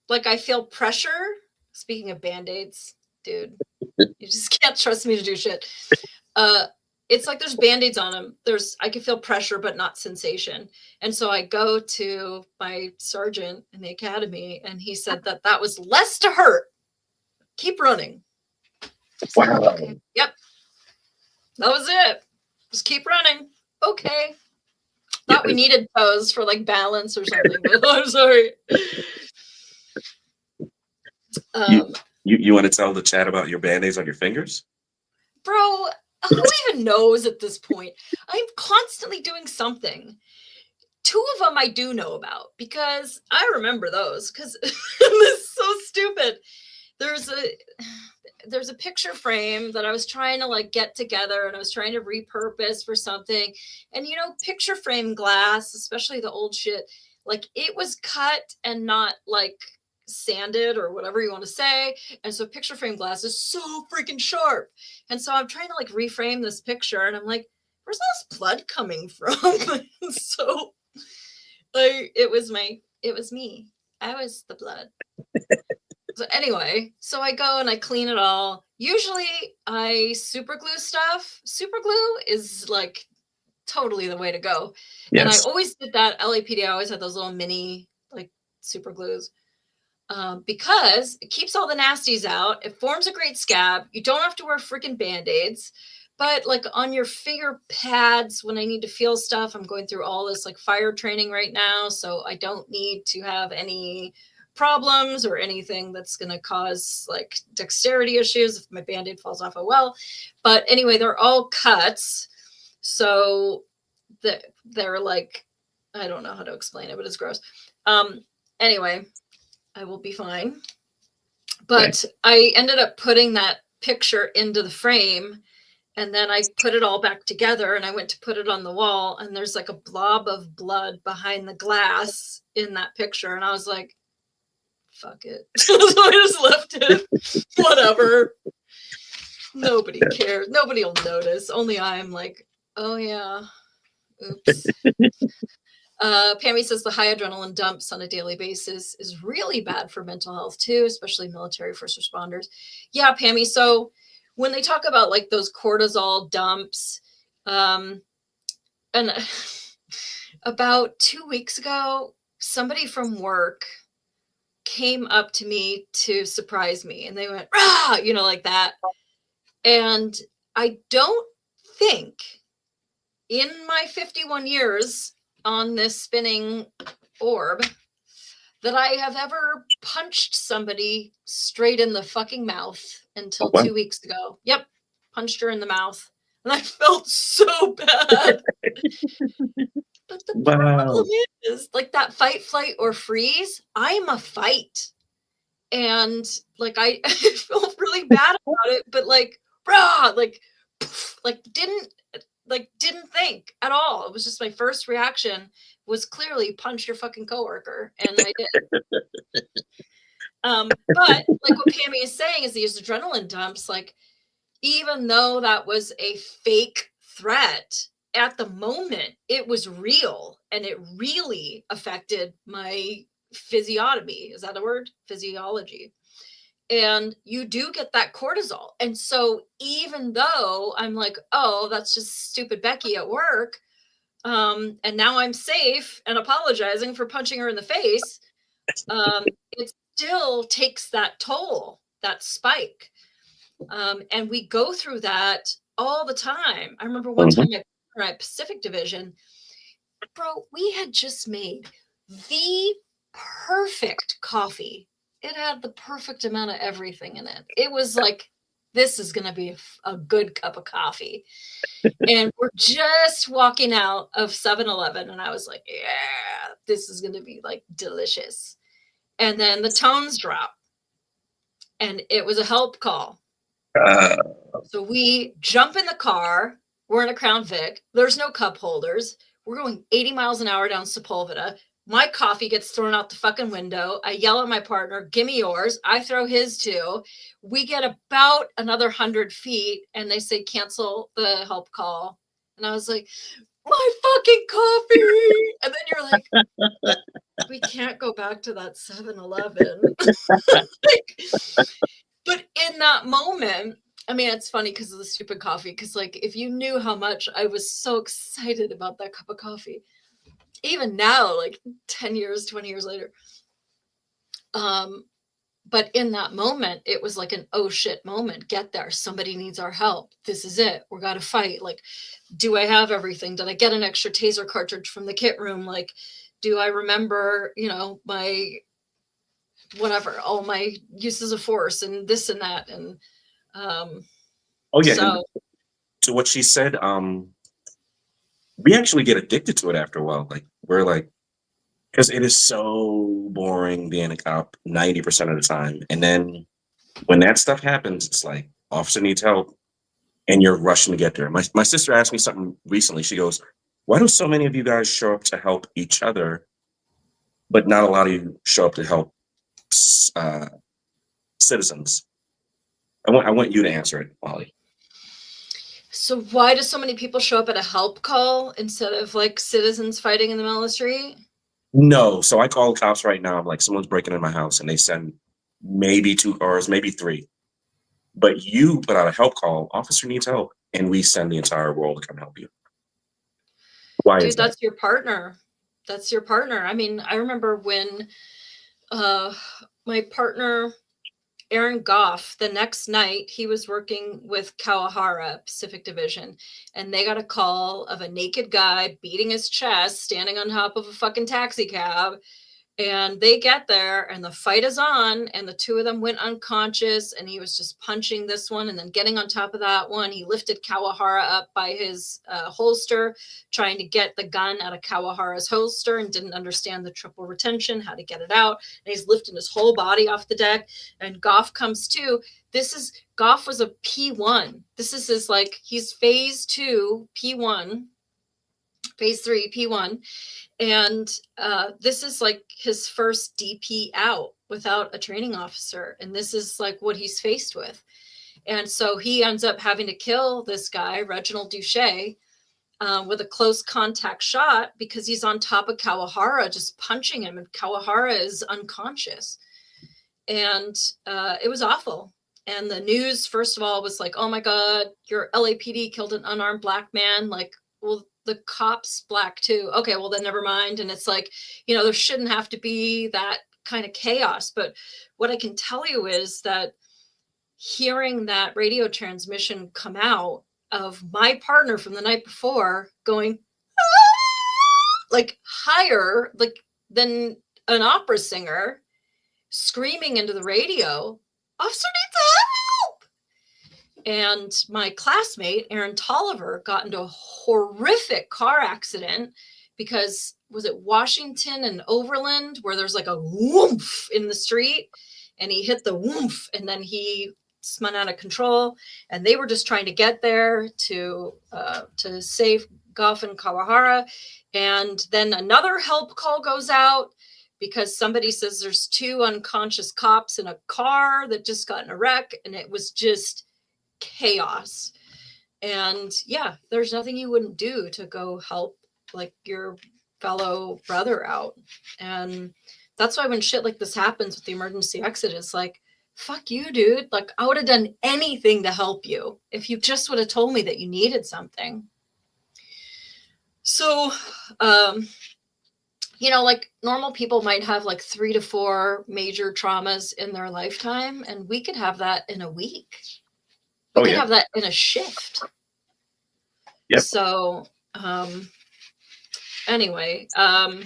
Like I feel pressure. Speaking of Band-Aids, dude, you just can't trust me to do shit. It's like there's Band-Aids on them. I can feel pressure, but not sensation. And so I go to my sergeant in the academy and he said that was less to hurt. Keep running. Wow. Okay. Yep. That was it. Just keep running. Okay. Thought we needed toes for like balance or something, but I'm sorry. You want to tell the chat about your Band-Aids on your fingers? Bro, who even knows at this point? I'm constantly doing something. 2 of them I do know about because I remember those because it's so stupid. There's a picture frame that I was trying to like get together and I was trying to repurpose for something. And you know, picture frame glass, especially the old shit, like it was cut and not like sanded or whatever you want to say. And so picture frame glass is so freaking sharp. And so I'm trying to like reframe this picture and I'm like, where's all this blood coming from? So like it was me. I was the blood. So anyway, so I go and I clean it all. Usually I super glue stuff. Super glue is like totally the way to go. Yes. And I always did that. LAPD, I always had those little mini like super glues because it keeps all the nasties out. It forms a great scab. You don't have to wear freaking Band-Aids. But like on your finger pads, when I need to feel stuff, I'm going through all this like fire training right now. So I don't need to have any problems or anything that's going to cause like dexterity issues if my Band-Aid falls off. Oh well. But anyway, they're all cuts. So they're like, I don't know how to explain it, but it's gross. Anyway, I will be fine. But I ended up putting that picture into the frame. And then I put it all back together and I went to put it on the wall and there's like a blob of blood behind the glass in that picture. And I was like, fuck it. So I just left it. Whatever. Nobody cares. Nobody will notice. Only I'm like, oh yeah. Oops. Pammy says the high adrenaline dumps on a daily basis is really bad for mental health too, especially military first responders. Yeah, Pammy. So when they talk about like those cortisol dumps, and about 2 weeks ago, somebody from work came up to me to surprise me and they went, rah, you know, like that. And I don't think in my 51 years on this spinning orb that I have ever punched somebody straight in the fucking mouth until 2 weeks ago. Yep. Punched her in the mouth. And I felt so bad. But the problem is like that fight, flight, or freeze, I'm a fight. And like I felt really bad about it, but like rah, like didn't think at all. It was just my first reaction was clearly punch your fucking coworker, and I did. But like what Pammy is saying is these adrenaline dumps, like even though that was a fake threat, at the moment it was real and it really affected my physiognomy. Is that a word? Physiology. And you do get that cortisol. And so even though I'm like, oh, that's just stupid Becky at work, and now I'm safe and apologizing for punching her in the face, it still takes that toll, that spike. And we go through that all the time. I remember one time at my Pacific Division, bro, we had just made the perfect coffee. It had the perfect amount of everything in it. It was like, this is going to be a good cup of coffee. And we're just walking out of 7-Eleven. And I was like, yeah, this is going to be like delicious. And then the tones drop. And it was a help call. So we jump in the car. We're in a Crown Vic. There's no cup holders. We're going 80 miles an hour down Sepulveda. My coffee gets thrown out the fucking window. I yell at my partner, give me yours. I throw his too. We get about another 100 feet and they say, cancel the help call. And I was like, my fucking coffee. And then you're like, we can't go back to that 7-Eleven. But in that moment, I mean, it's funny because of the stupid coffee. Because like, if you knew how much I was so excited about that cup of coffee, even now, like 10 years, 20 years later. But in that moment, it was like an oh shit moment. Get there. Somebody needs our help. This is it. We're got to fight. Like, do I have everything? Did I get an extra taser cartridge from the kit room? Like, do I remember, you know, my whatever, all my uses of force and this and that. And oh yeah. So, to what she said, we actually get addicted to it after a while. Like we're like, because it is so boring being a cop 90% of the time. And then when that stuff happens, it's like officer needs help and you're rushing to get there. My sister asked me something recently. She goes, why do so many of you guys show up to help each other, but not a lot of you show up to help citizens? I want you to answer it, Molly. So why do so many people show up at a help call instead of like citizens fighting in the middle of the street? No. So I call the cops right now. I'm like, someone's breaking in my house, and they send maybe 2 cars, maybe 3. But you put out a help call, officer needs help, and we send the entire world to come help you. Why Dude, is that? that's your partner. That's your partner. I mean, I remember when my partner, Aaron Goff, the next night he was working with Kawahara Pacific Division, and they got a call of a naked guy beating his chest, standing on top of a fucking taxi cab. And they get there and the fight is on, and the 2 of them went unconscious, and he was just punching this one and then getting on top of that one. He lifted Kawahara up by his holster, trying to get the gun out of Kawahara's holster, and didn't understand the triple retention, how to get it out. And he's lifting his whole body off the deck, and Goff comes to. Goff was a P1. This is his, like, he's phase 2, P1, phase 3, P1. And this is like his first DP out without a training officer. And this is like what he's faced with. And so he ends up having to kill this guy, Reginald Duche, with a close contact shot because he's on top of Kawahara just punching him. And Kawahara is unconscious. And it was awful. And the news, first of all, was like, oh my God, your LAPD killed an unarmed black man. Like, well, the cops black too. Okay, well then never mind. And it's like, there shouldn't have to be that kind of chaos. But what I can tell you is that hearing that radio transmission come out of my partner from the night before going like higher like than an opera singer screaming into the radio, officer needs help. And my classmate, Aaron Tolliver, got into a horrific car accident because, was it Washington and Overland, where there's like a whoomph in the street, and he hit the whoomph, and then he spun out of control, and they were just trying to get there to save Goff and Kawahara. And then another help call goes out because somebody says there's 2 unconscious cops in a car that just got in a wreck, and it was just chaos. And yeah, there's nothing you wouldn't do to go help like your fellow brother out. And that's why when shit like this happens with the emergency exit, it's like, fuck you, dude. Like, I would have done anything to help you if you just would have told me that you needed something. So like normal people might have like 3 to 4 major traumas in their lifetime, and we could have that in a week. We could have that in a shift. Yep. So, anyway, I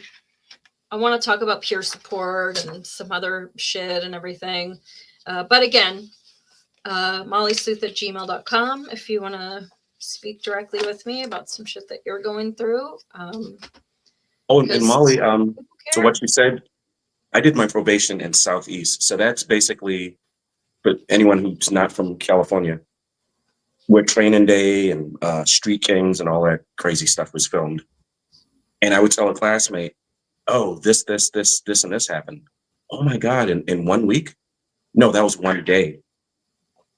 want to talk about peer support and some other shit and everything. But again, mollysleuth@gmail.com if you want to speak directly with me about some shit that you're going through. And Molly, to what you said, I did my probation in Southeast. So that's basically, for anyone who's not from California, where Training Day and Street Kings and all that crazy stuff was filmed. And I would tell a classmate, oh, this, and this happened. Oh my God, in 1 week? No, that was 1 day.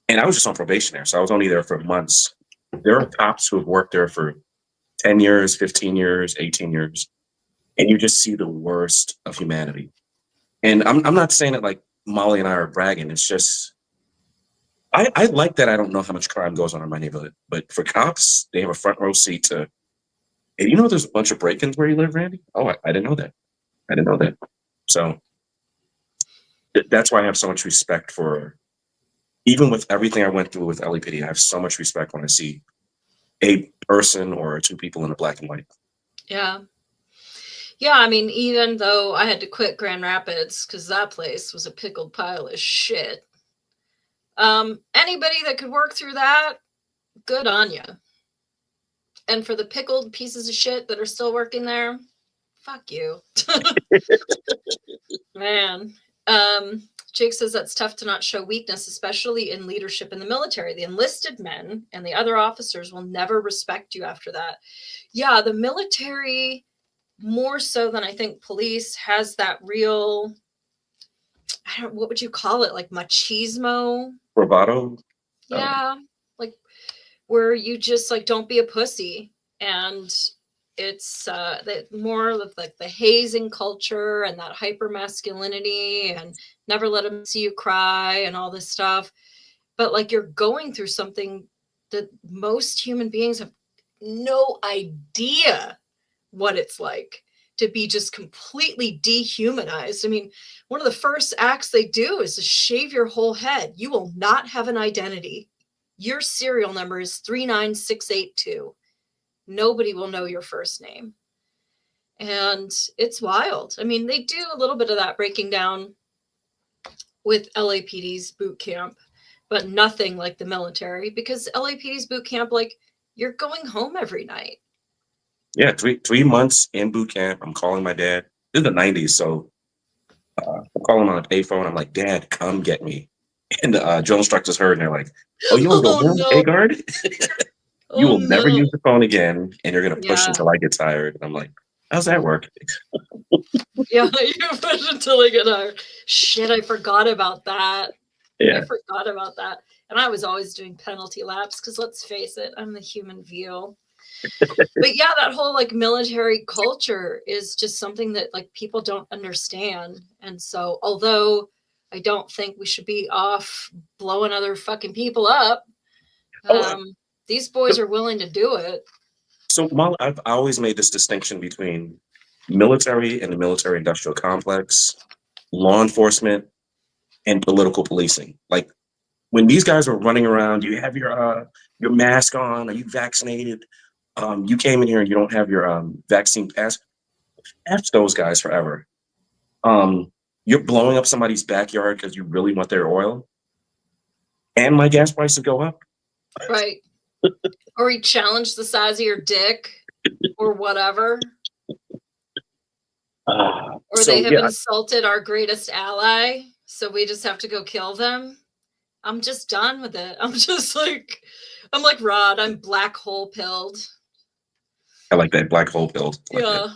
And I was just on probation there, so I was only there for months. There are cops who have worked there for 10 years, 15 years, 18 years. And you just see the worst of humanity. And I'm not saying it like Molly and I are bragging. It's just, I like that I don't know how much crime goes on in my neighborhood. But for cops, they have a front row seat to, and there's a bunch of break-ins where you live, Randy? Oh, I didn't know that. I didn't know that. So that's why I have so much respect for, even with everything I went through with LAPD, I have so much respect when I see a person or 2 people in a black and white. Yeah. Yeah, I mean, even though I had to quit Grand Rapids because that place was a pickled pile of shit. Anybody that could work through that, good on you. And for the pickled pieces of shit that are still working there, fuck you. Man. Jake says that's tough to not show weakness, especially in leadership in the military. The enlisted men and the other officers will never respect you after that. Yeah, the military, more so than I think police, has that real, what would you call it? Like machismo? Bravado. Yeah. Like where you just like, don't be a pussy. And it's more of like the hazing culture and that hyper masculinity and never let them see you cry and all this stuff. But like you're going through something that most human beings have no idea what it's like to be just completely dehumanized. I mean, one of the first acts they do is to shave your whole head. You will not have an identity. Your serial number is 39682. Nobody will know your first name. And it's wild. I mean, they do a little bit of that breaking down with LAPD's boot camp, but nothing like the military, because LAPD's boot camp, like you're going home every night. Yeah, 3 months in boot camp. I'm calling my dad. This is the 90s, so I'm calling on a payphone. I'm like, Dad, come get me. And the drill instructors heard, and they're like, oh, you want to go home, no. Agard? You will never no. use the phone again, and you're going to push Yeah. until I get tired. And I'm like, how's that work? Yeah, you push until I get tired. Shit, I forgot about that. Yeah. I forgot about that. And I was always doing penalty laps because let's face it, I'm the human veal. But yeah, that whole like military culture is just something that like people don't understand. And so although I don't think we should be off blowing other fucking people up, these boys are willing to do it. So Molly, I've always made this distinction between military and the military industrial complex, law enforcement, and political policing. Like when these guys are running around, you have your mask on, are you vaccinated? You came in here and you don't have your vaccine pass. F those guys forever. You're blowing up somebody's backyard because you really want their oil, and my gas prices go up. Right. Or he challenged the size of your dick or whatever. Or they have insulted our greatest ally, so we just have to go kill them. I'm just done with it. I'm like Rod, I'm black hole pilled. I like that, black hole pilled. Like yeah. that.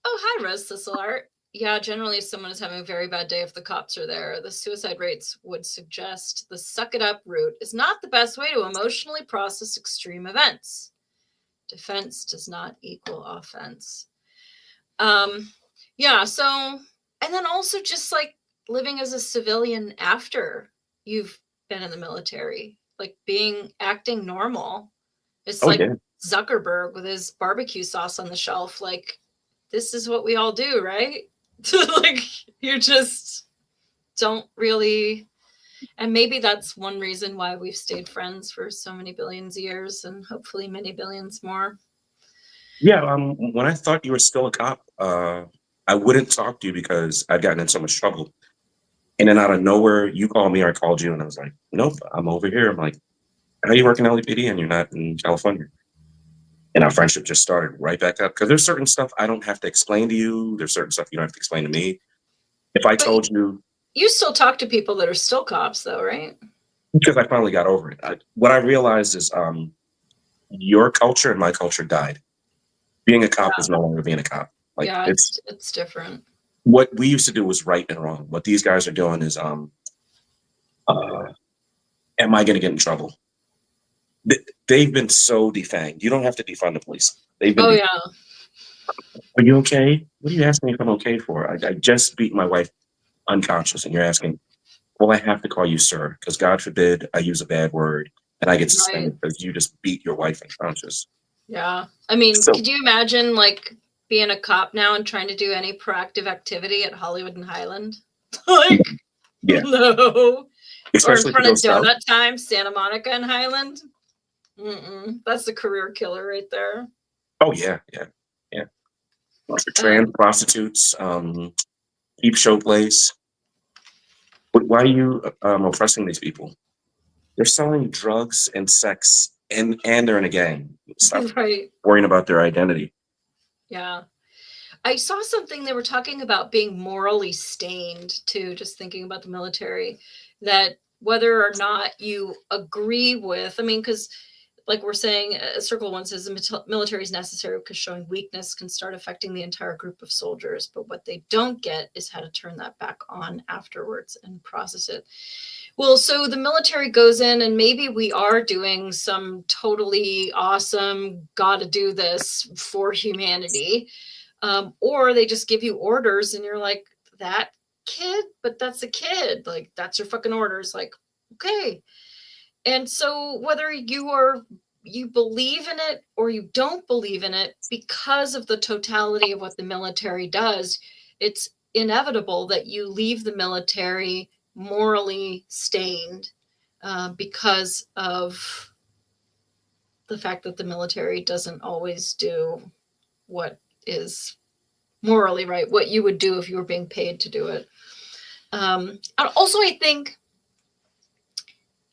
Oh, hi, Rose Thistleart. Yeah, generally if someone is having a very bad day, if the cops are there, the suicide rates would suggest the suck it up route is not the best way to emotionally process extreme events. Defense does not equal offense. Yeah, so, and then also just like living as a civilian after you've been in the military, like acting normal. It's Zuckerberg with his barbecue sauce on the shelf. Like, this is what we all do, right? Like, you just don't really, and maybe that's one reason why we've stayed friends for so many billions of years and hopefully many billions more. Yeah, when I thought you were still a cop, I wouldn't talk to you because I'd gotten in so much trouble. And then out of nowhere, you called me or I called you, and I was like, nope, I'm over here. I'm like, how are you working LAPD and you're not in California? And our friendship just started right back up because there's certain stuff I don't have to explain to you. There's certain stuff you don't have to explain to me. If I told you. You still talk to people that are still cops though, right? Because I finally got over it. What I realized is your culture and my culture died. Being a cop is no longer being a cop. Like, yeah, it's different. What we used to do was right and wrong. What these guys are doing is, am I going to get in trouble? They've been so defanged. You don't have to defund the police. They've been. Oh yeah. Are you okay? What are you asking me if I'm okay for? I just beat my wife unconscious, and you're asking, well, I have to call you sir because God forbid I use a bad word and I get suspended because you just beat your wife unconscious. Yeah, I mean, could you imagine like being a cop now and trying to do any proactive activity at Hollywood and Highland? Like, yeah, no. Especially or in front of Donut Time, Santa Monica and Highland. That's the career killer right there. Oh yeah. Trans prostitutes, peep show place. But why are you oppressing these people? They're selling drugs and sex and they're in a gang. Stop Right. worrying about their identity. Yeah. I saw something they were talking about being morally stained too, just thinking about the military, that whether or not you agree with, I mean, because like we're saying, Circle One says the military is necessary because showing weakness can start affecting the entire group of soldiers. But what they don't get is how to turn that back on afterwards and process it. Well, so the military goes in and maybe we are doing some totally awesome, gotta do this for humanity. Or they just give you orders and you're like, that kid, but that's a kid. Like, that's your fucking orders. Like, okay. And so whether you believe in it or you don't believe in it, because of the totality of what the military does, it's inevitable that you leave the military morally stained because of the fact that the military doesn't always do what is morally right, what you would do if you were being paid to do it. And also, I think,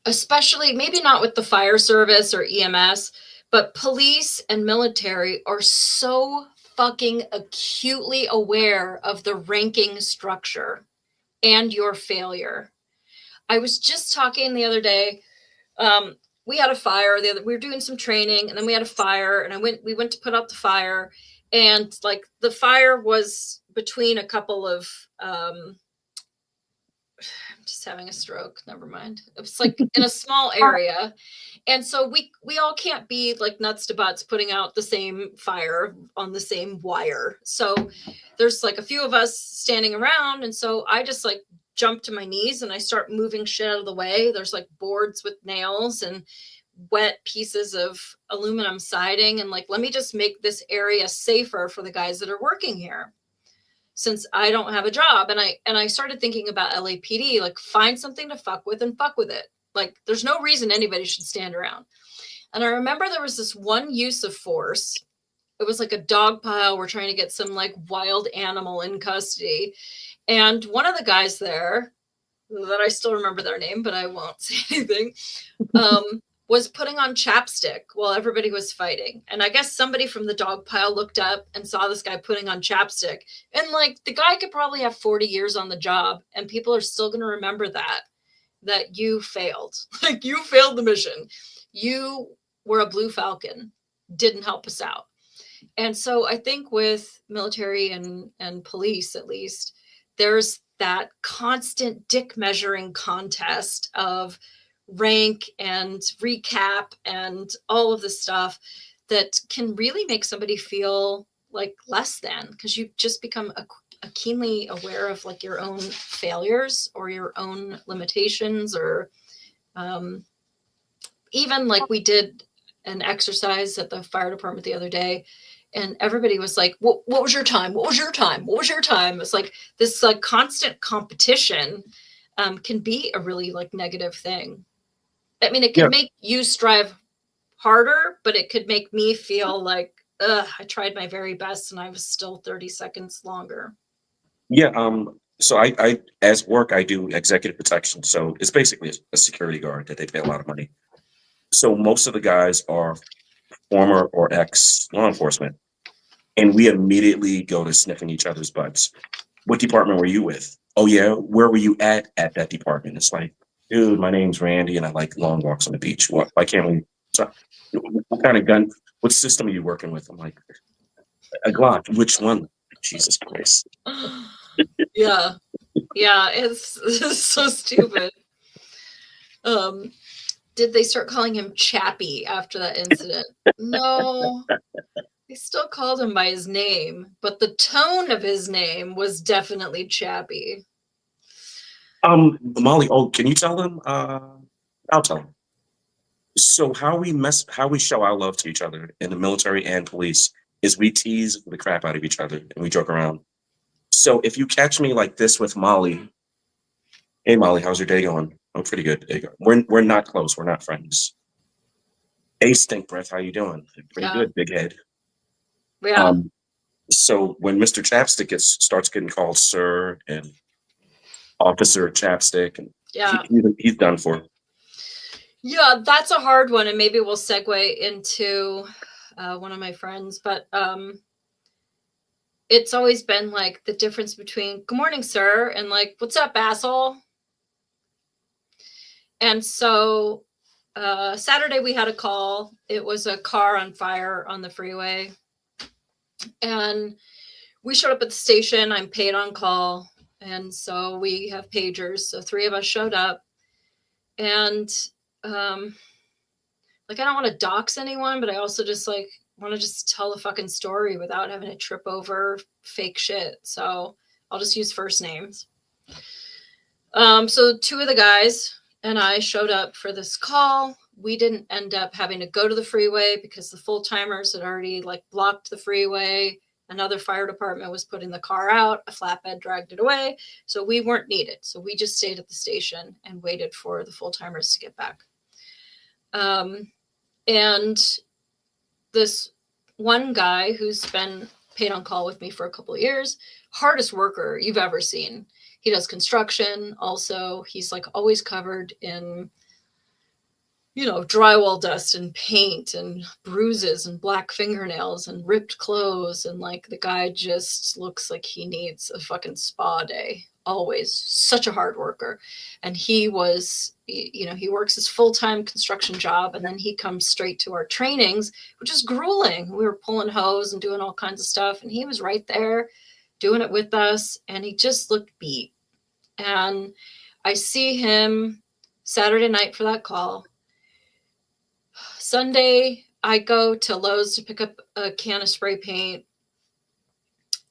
especially maybe not with the fire service or EMS, but police and military are so fucking acutely aware of the ranking structure and your failure. I was just talking the other day. We had a fire. We were doing some training, and then we had a fire. And we went to put out the fire, and like the fire was between a couple of. I'm just having a stroke. Never mind. It was like in a small area, and so we all can't be like nuts to butts putting out the same fire on the same wire. So there's like a few of us standing around, and so I just like jump to my knees and I start moving shit out of the way. There's like boards with nails and wet pieces of aluminum siding, and like, let me just make this area safer for the guys that are working here, since I don't have a job. And I started thinking about LAPD, like, find something to fuck with and fuck with it. Like, there's no reason anybody should stand around. And I remember there was this one use of force. It was like a dog pile. We're trying to get some like wild animal in custody. And one of the guys there, that I still remember their name, but I won't say anything, was putting on chapstick while everybody was fighting. And I guess somebody from the dog pile looked up and saw this guy putting on chapstick. And like, the guy could probably have 40 years on the job, and people are still going to remember that you failed. Like, you failed the mission. You were a Blue Falcon, didn't help us out. And so I think with military and police, at least, there's that constant dick measuring contest of rank and recap and all of the stuff that can really make somebody feel like less than, because you just become a keenly aware of like your own failures or your own limitations, or even like we did an exercise at the fire department the other day, and everybody was like, what was your time? What was your time? What was your time? It's like this like constant competition can be a really like negative thing. I mean, it can make you strive harder, but it could make me feel like, I tried my very best and I was still 30 seconds longer. Yeah. So I as work, I do executive protection. So it's basically a security guard that they pay a lot of money. So most of the guys are former or ex law enforcement, and we immediately go to sniffing each other's butts. What department were you with? Oh yeah, where were you at that department? It's like, dude, my name's Randy, and I like long walks on the beach. Why can't we? What kind of gun? What system are you working with? I'm like, a Glock. Which one? Jesus Christ. Yeah, it's so stupid. Did they start calling him Chappie after that incident? No, they still called him by his name, but the tone of his name was definitely Chappie. Molly, can you tell them? I'll tell them. So how we show our love to each other in the military and police is we tease the crap out of each other and we joke around. So if you catch me like this with Molly, hey Molly, how's your day going? I'm pretty good. We're not close. We're not friends. Hey Stink Breath, how you doing? Pretty good, big head. Yeah. So when Mr. Chapstick starts getting called sir and Officer Chapstick, and he's done for. Yeah, that's a hard one, and maybe we'll segue into one of my friends, but it's always been like the difference between "Good morning, sir" and like "What's up, asshole?" And so Saturday we had a call. It was a car on fire on the freeway, and we showed up at the station. I'm paid on call, and so we have pagers. So 3 of us showed up, and like I don't want to dox anyone, but I also just like want to just tell the fucking story without having to trip over fake shit. So I'll just use first names. So 2 of the guys and I showed up for this call. We didn't end up having to go to the freeway because the full timers had already like blocked the freeway. Another fire department was putting the car out. A flatbed dragged it away. So we weren't needed. So we just stayed at the station and waited for the full timers to get back. And this one guy who's been paid on call with me for a couple of years, hardest worker you've ever seen. He does construction. Also, he's like always covered in, you know, drywall dust and paint and bruises and black fingernails and ripped clothes. And like the guy just looks like he needs a fucking spa day. Always such a hard worker. And he was, you know, he works his full-time construction job and then he comes straight to our trainings, which is grueling. We were pulling hose and doing all kinds of stuff. And he was right there doing it with us. And he just looked beat. And I see him Saturday night for that call. Sunday, I go to Lowe's to pick up a can of spray paint.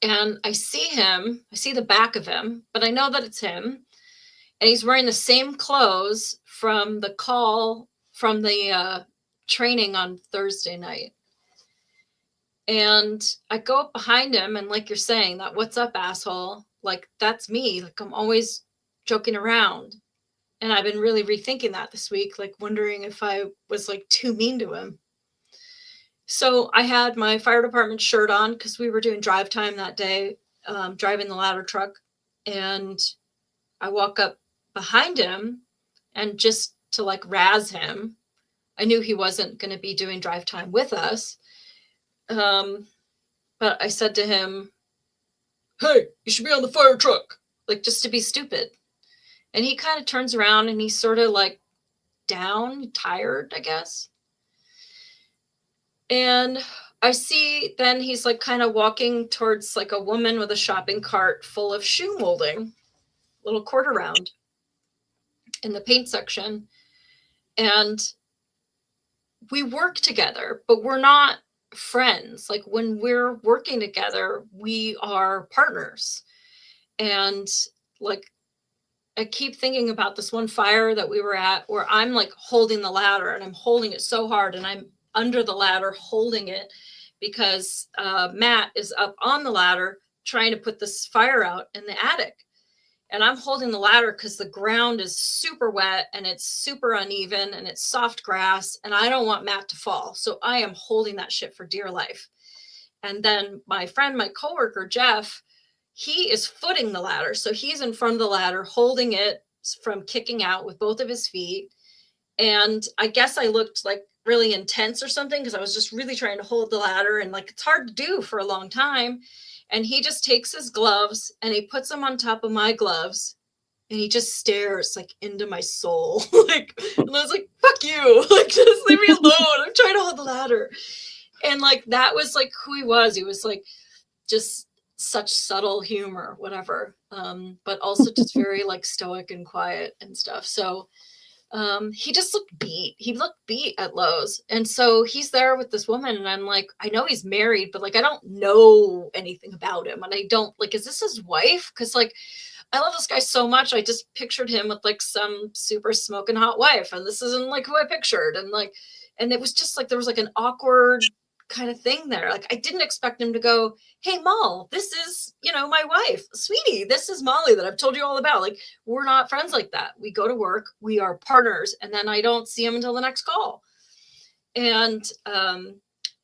And I see him, I see the back of him, but I know that it's him. And he's wearing the same clothes from the call from the training on Thursday night. And I go up behind him and like you're saying, that "What's up, asshole?" Like that's me. Like I'm always joking around. And I've been really rethinking that this week, like wondering if I was like too mean to him. So I had my fire department shirt on because we were doing drive time that day, driving the ladder truck. And I walk up behind him and just to like razz him. I knew he wasn't going to be doing drive time with us. But I said to him, "Hey, you should be on the fire truck," like just to be stupid. And he kind of turns around and he's sort of like down, tired, I guess. And I see then he's like kind of walking towards like a woman with a shopping cart full of shoe molding, little quarter round in the paint section. And we work together, but we're not friends. Like when we're working together, we are partners. And like, I keep thinking about this one fire that we were at where I'm like holding the ladder and I'm holding it so hard and I'm under the ladder holding it because Matt is up on the ladder trying to put this fire out in the attic. And I'm holding the ladder because the ground is super wet and it's super uneven and it's soft grass and I don't want Matt to fall. So I am holding that shit for dear life. And then my friend, my coworker, Jeff, he is footing the ladder. So he's in front of the ladder holding it from kicking out with both of his feet. And I guess I looked like really intense or something because I was just really trying to hold the ladder and like it's hard to do for a long time. And he just takes his gloves and he puts them on top of my gloves and he just stares like into my soul. Like, and I was like, "Fuck you. Like, just leave me alone. I'm trying to hold the ladder." And like, that was like who he was. He was like, just such subtle humor, whatever. But also just very like stoic and quiet and stuff. So he just looked beat. He looked beat at Lowe's. And so he's there with this woman and I'm like, I know he's married, but like, I don't know anything about him. And I don't like, is this his wife? Cause like, I love this guy so much. I just pictured him with like some super smoking hot wife. And this isn't like who I pictured. And like, and it was just like, there was like an awkward kind of thing there. Like I didn't expect him to go, "Hey, Moll, this is, you know, my wife, sweetie. This is Molly that I've told you all about." Like we're not friends like that. We go to work, we are partners, and then I don't see him until the next call. And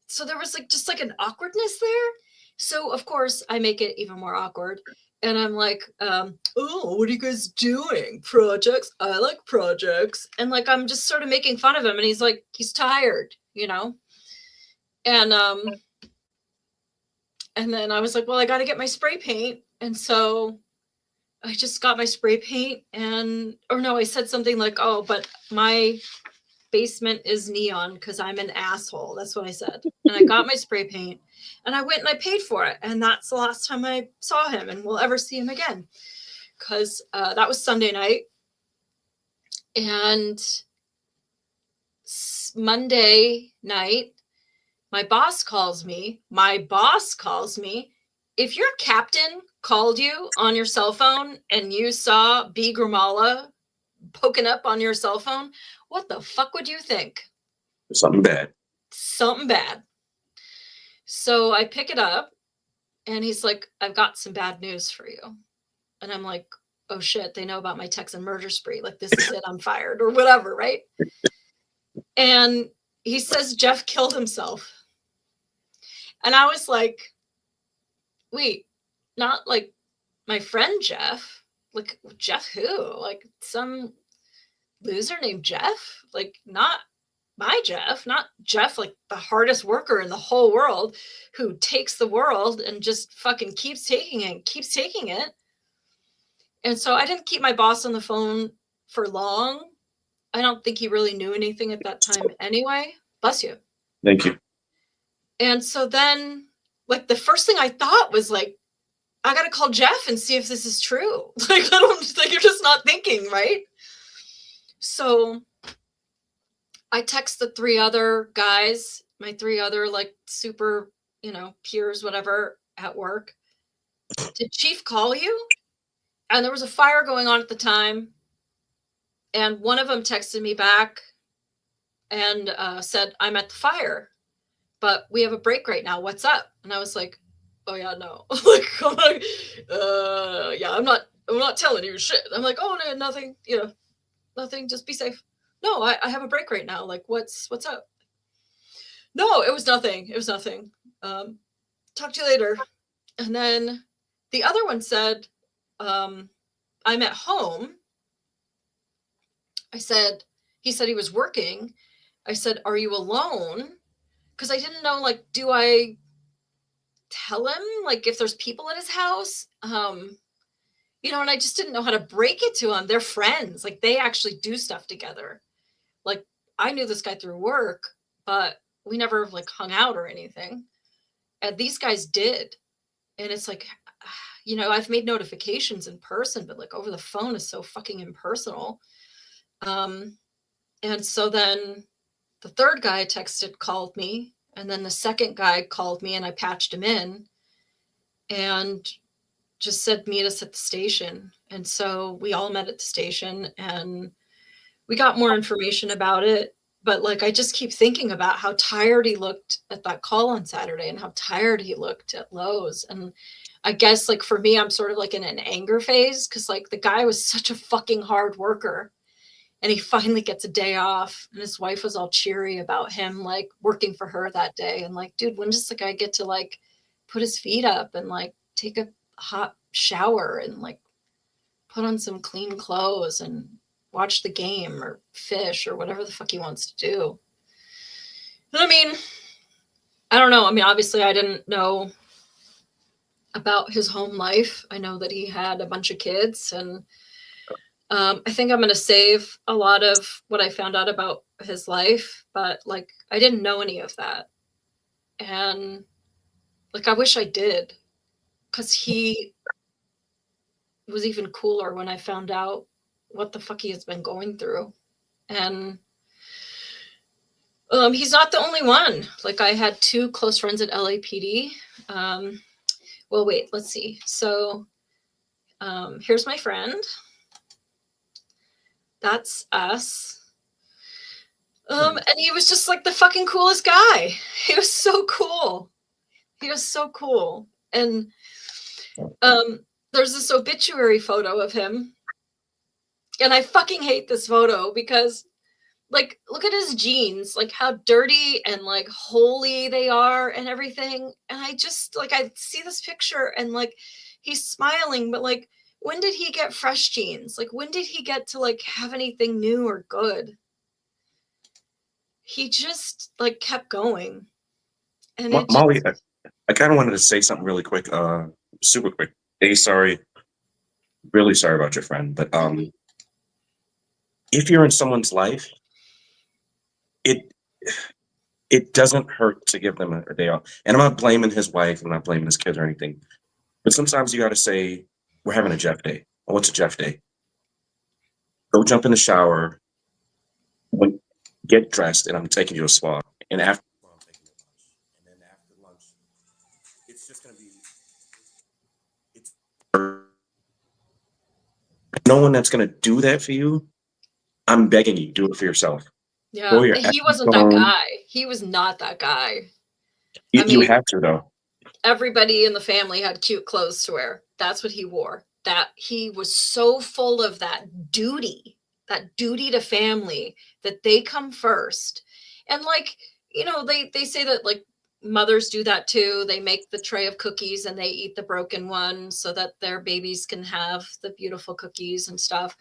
so there was like just like an awkwardness there. So of course I make it even more awkward. And I'm like, oh, what are you guys doing? Projects? I like projects. And like, I'm just sort of making fun of him. And he's like, he's tired, you know? And then I was like, well, I got to get my spray paint. And so I just got my spray paint or no, I said something like, oh, but my basement is neon because I'm an asshole. That's what I said. And I got my spray paint and I went and I paid for it. And that's the last time I saw him and we'll ever see him again. Because that was Sunday night. And Monday night, my boss calls me. If your captain called you on your cell phone and you saw B. Gramala poking up on your cell phone, what the fuck would you think? Something bad. Something bad. So I pick it up and he's like, I've got some bad news for you. And I'm like, oh shit, they know about my Texan murder spree. Like, this is it, I'm fired or whatever, right? And he says Jeff killed himself. And I was like, wait, not like my friend Jeff? Like, Jeff who? Like some loser named Jeff? Like, not my Jeff, not Jeff, like the hardest worker in the whole world who takes the world and just fucking keeps taking it. And so I didn't keep my boss on the phone for long. I don't think he really knew anything at that time anyway. Bless you. Thank you. And so then, like, the first thing I thought was like, I got to call Jeff and see if this is true. Like, I don't, like, you're just not thinking, right? So I text the three other guys, my three other, like, super, you know, peers, whatever, at work. Did Chief call you? And there was a fire going on at the time. And one of them texted me back and said, I'm at the fire, but we have a break right now. What's up? And I was like, oh yeah, no. Yeah, I'm not telling you shit. I'm like, oh no, nothing, you know, nothing, just be safe. No, I have a break right now. Like, what's up? No, it was nothing. Talk to you later. And then the other one said, I'm at home. He said he was working. I said, are you alone? Because I didn't know, like, do I tell him, like, if there's people at his house? You know, and I just didn't know how to break it to him. They're friends. Like, they actually do stuff together. Like, I knew this guy through work, but we never, like, hung out or anything. And these guys did. And it's like, you know, I've made notifications in person, but, like, over the phone is so fucking impersonal. And so then the third guy called me, and then the second guy called me and I patched him in and just said, meet us at the station. And so we all met at the station and we got more information about it. But like, I just keep thinking about how tired he looked at that call on Saturday and how tired he looked at Lowe's. And I guess, like, for me, I'm sort of like in an anger phase because, like, the guy was such a fucking hard worker. And he finally gets a day off, and his wife was all cheery about him, like, working for her that day. And like, dude, when does the guy get to, like, put his feet up and, like, take a hot shower and, like, put on some clean clothes and watch the game or fish or whatever the fuck he wants to do? I mean, I don't know. I mean, obviously I didn't know about his home life. I know that he had a bunch of kids, and I think I'm going to save a lot of what I found out about his life, but like, I didn't know any of that. And like, I wish I did, because he was even cooler when I found out what the fuck he has been going through. And he's not the only one. Like, I had two close friends at LAPD. Well, wait, let's see. So here's my friend. That's us. And he was just like the fucking coolest guy. He was so cool. And there's this obituary photo of him. And I fucking hate this photo because, like, look at his jeans, like how dirty and like holy they are and everything. And I just, like, I see this picture and like he's smiling, but like, when did he get fresh jeans? Like, when did he get to like have anything new or good? He just like kept going. And it Molly, just, I kind of wanted to say something really quick, super quick. Sorry, really sorry about your friend, but if you're in someone's life, it it doesn't hurt to give them a day off. And I'm not blaming his wife, I'm not blaming his kids or anything, but sometimes you got to say, we're having a Jeff day. Oh, what's a Jeff day? Go jump in the shower, get dressed, and I'm taking you to a spa. And after I'm taking you to lunch, and then after lunch, it's just gonna be it's no one that's gonna do that for you. I'm begging you, do it for yourself. yeah, Go your he effing wasn't that phone. guy. He was not that guy. I You mean, have to though. everybody in the family had cute clothes to wear. That's what he wore. That he was so full of that duty to family, that they come first. And like, you know, they say that like mothers do that too. They make the tray of cookies and they eat the broken one so that their babies can have the beautiful cookies and stuff.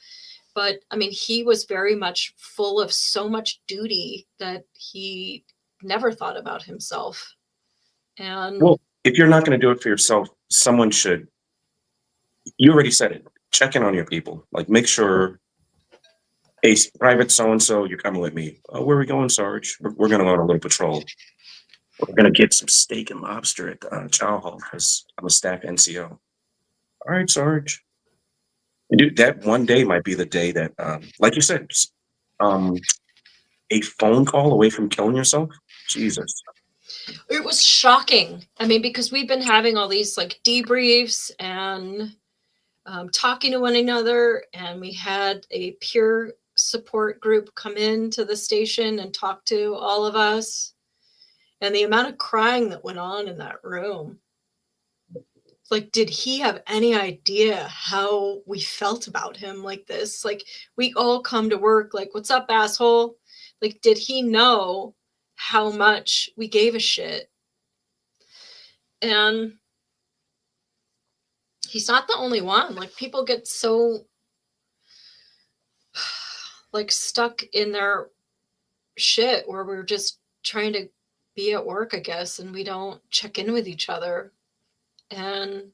But I mean, he was very much full of so much duty that he never thought about himself. And Well, if you're not going to do it for yourself, someone should. You already said it. Check in on your people. Like, make sure, hey, private so and so, you're coming with me. Oh, where are we going, Sarge? We're going to go on a little patrol. We're going to get some steak and lobster at Chow Hall because I'm a staff NCO. All right, Sarge. And dude, that one day might be the day that, like you said, a phone call away from killing yourself. Jesus. it was shocking. I mean, because we've been having all these like debriefs and talking to one another, and we had a peer support group come into the station and talk to all of us. And the amount of crying that went on in that room. Like, did he have any idea how we felt about him like this? Like, we all come to work like, what's up, asshole? Like, did he know how much we gave a shit? And he's not the only one. Like, people get so like stuck in their shit where we're just trying to be at work, I guess, and we don't check in with each other. And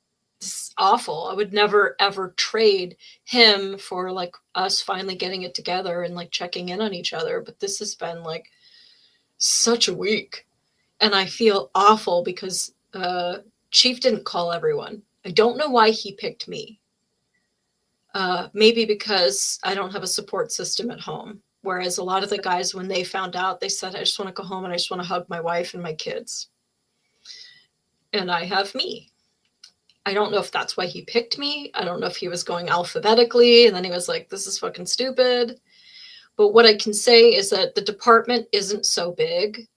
it's awful. I would never ever trade him for like us finally getting it together and like checking in on each other. But this has been like such a week. And I feel awful because Chief didn't call everyone. I don't know why he picked me. Maybe because I don't have a support system at home. Whereas a lot of the guys, when they found out, they said, I just want to go home and I just want to hug my wife and my kids. And I have me. I don't know if that's why he picked me. I don't know if he was going alphabetically and then he was like, this is fucking stupid. But what I can say is that the department isn't so big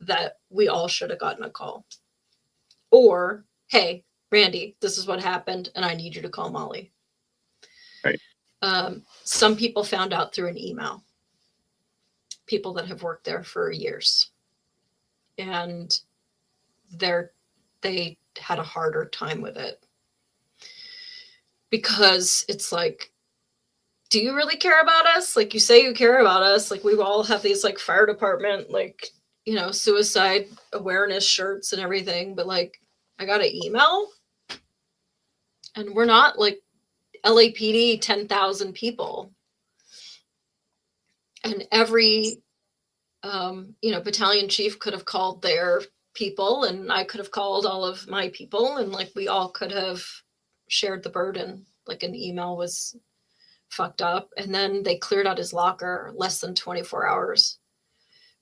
that we all should have gotten a call. Or, hey, Randy, this is what happened and I need you to call Molly. Right. Some people found out through an email. People that have worked there for years. And they had a harder time with it. Because it's like, do you really care about us? Like, you say you care about us. Like, we all have these like fire department, like, you know, suicide awareness shirts and everything. But like, I got an email and we're not like LAPD 10,000 people. And every, battalion chief could have called their people and I could have called all of my people and like we all could have shared the burden. Like, an email was fucked up and then they cleared out his locker less than 24 hours.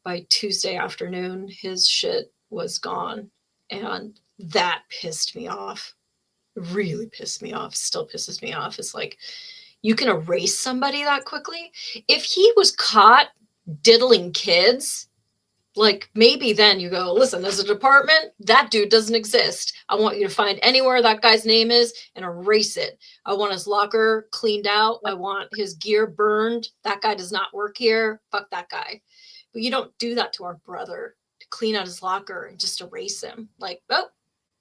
By Tuesday afternoon, his shit was gone. And that pissed me off. Really pissed me off. Still pisses me off. It's like, you can erase somebody that quickly. If he was caught diddling kids, like maybe then you go, listen, as a department, that dude doesn't exist. I want you to find anywhere that guy's name is and erase it. I want his locker cleaned out. I want his gear burned. That guy does not work here. Fuck that guy. But you don't do that to our brother, to clean out his locker and just erase him. Like, oh,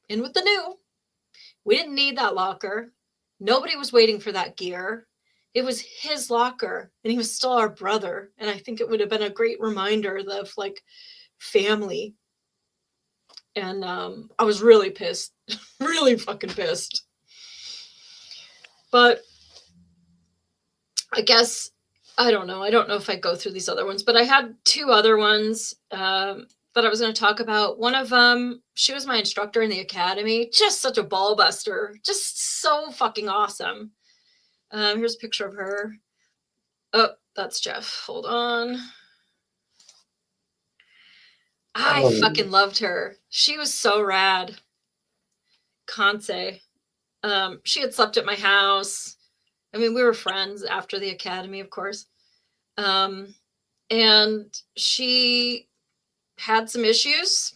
in with the new. We didn't need that locker. Nobody was waiting for that gear. It was his locker, and he was still our brother. And I think it would have been a great reminder of like family. And I was really pissed, really fucking pissed. But I guess, I don't know. I don't know if I go through these other ones, but I had two other ones that I was going to talk about. One of them, she was my instructor in the academy. Just such a ball buster. Just so fucking awesome. Here's a picture of her. Oh, that's Jeff. Hold on. I fucking loved her. She was so rad. Conce. She had slept at my house. I mean, we were friends after the academy, of course. And she had some issues.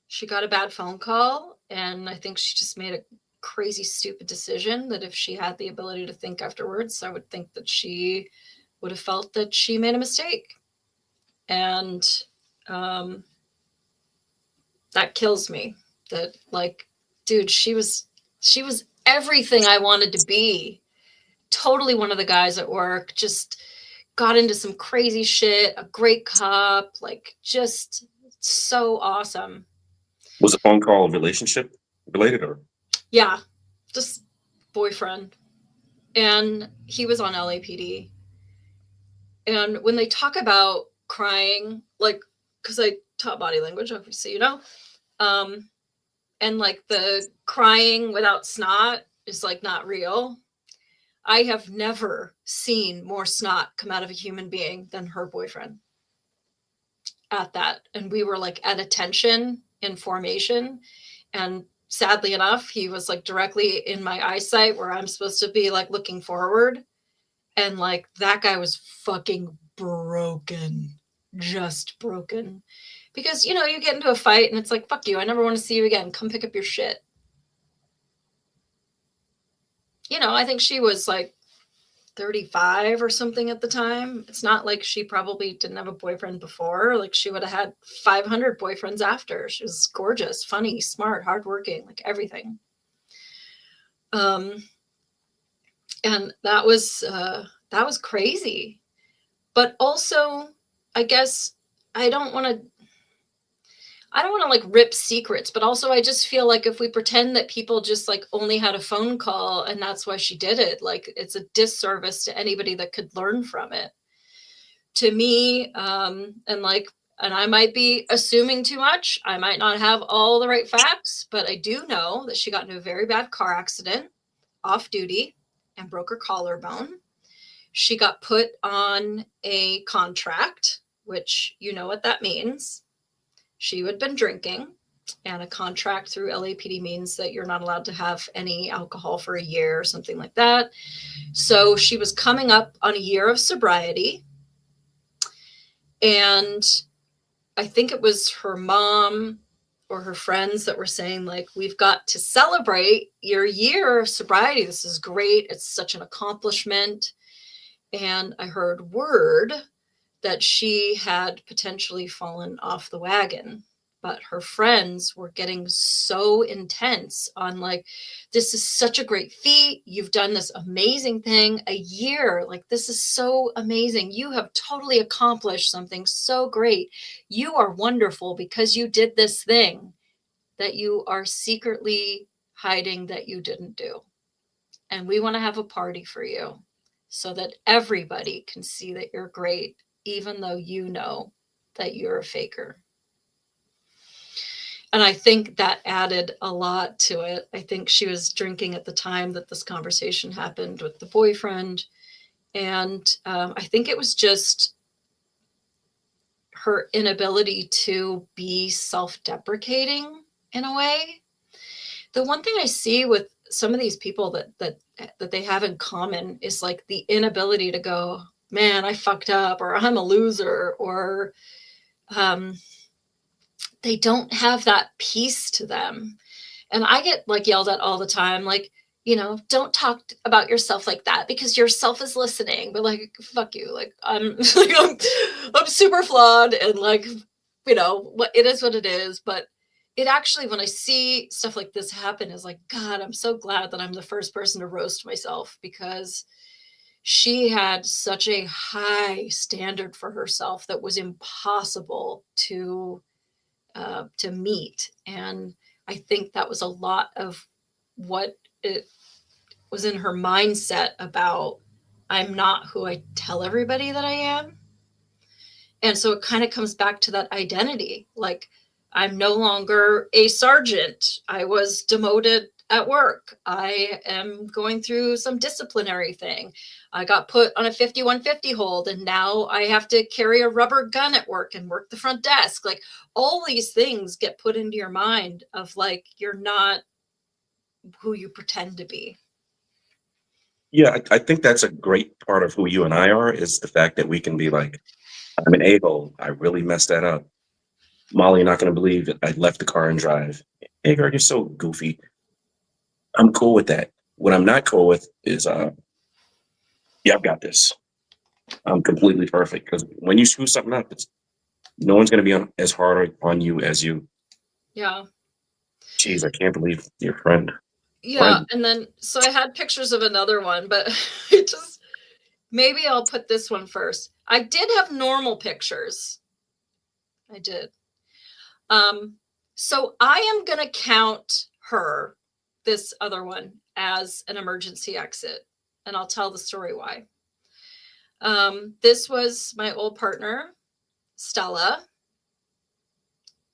She got a bad phone call, and I think she just made a crazy, stupid decision that if she had the ability to think afterwards, I would think that she would have felt that she made a mistake. And that kills me. That, like, dude, she was everything I wanted to be. Totally one of the guys at work. Just got into some crazy shit. A great cop. Like, just so awesome. Was the phone call relationship related, or? Yeah, just boyfriend. And he was on LAPD. And when they talk about crying, like, because I taught body language, obviously, you know, and like the crying without snot is like not real. I have never seen more snot come out of a human being than her boyfriend at that. And we were like at attention in formation. And sadly enough, he was like directly in my eyesight where I'm supposed to be like looking forward. And like that guy was fucking broken, just broken. Because, you know, you get into a fight and it's like, fuck you. I never want to see you again. Come pick up your shit. You know, I think she was like 35 or something at the time. It's not like she probably didn't have a boyfriend before. Like she would have had 500 boyfriends after. She was gorgeous, funny, smart, hardworking, like everything. And that was crazy. But also, I guess I don't want to like rip secrets, but also I just feel like if we pretend that people just like only had a phone call and that's why she did it, like it's a disservice to anybody that could learn from it. To me, and I might be assuming too much. I might not have all the right facts, but I do know that she got into a very bad car accident off duty and broke her collarbone. She got put on a contract, which you know what that means. She had been drinking, and a contract through LAPD means that you're not allowed to have any alcohol for a year or something like that. So she was coming up on a year of sobriety. And I think it was her mom or her friends that were saying, like, we've got to celebrate your year of sobriety. This is great. It's such an accomplishment. And I heard word that she had potentially fallen off the wagon, but her friends were getting so intense on like, this is such a great feat. You've done this amazing thing, a year. Like, this is so amazing. You have totally accomplished something so great. You are wonderful because you did this thing that you are secretly hiding that you didn't do. And we want to have a party for you so that everybody can see that you're great, even though you know that you're a faker. And I think that added a lot to it. I think she was drinking at the time that this conversation happened with the boyfriend. And I think it was just her inability to be self-deprecating in a way. The one thing I see with some of these people that they have in common is like the inability to go, man, I fucked up, or I'm a loser, or they don't have that peace to them. And I get like yelled at all the time, like, you know, don't talk about yourself like that because yourself is listening. But like, fuck you. Like, I'm super flawed, and like, you know, what it is what it is. But it actually, when I see stuff like this happen, is like, God, I'm so glad that I'm the first person to roast myself, because she had such a high standard for herself that was impossible to meet. And I think that was a lot of what it was in her mindset about, I'm not who I tell everybody that I am. And so it kind of comes back to that identity. Like, I'm no longer a sergeant. I was demoted at work. I am going through some disciplinary thing. I got put on a 5150 hold, and now I have to carry a rubber gun at work and work the front desk. Like, all these things get put into your mind of like, you're not who you pretend to be. Yeah, I think that's a great part of who you and I are, is the fact that we can be like, I'm an a-hole. I really messed that up. Molly, you're not going to believe it. I left the car and drive. Agard, you're so goofy. I'm cool with that. What I'm not cool with is, yeah, I've got this. I'm completely perfect. Because when you screw something up, no one's going to be as hard on you as you. Yeah. Jeez, I can't believe your friend. Yeah. And then, so I had pictures of another one, but it just, maybe I'll put this one first. I did have normal pictures. I did. So I am going to count her, this other one, as an emergency exit. And I'll tell the story why. This was my old partner, Stella.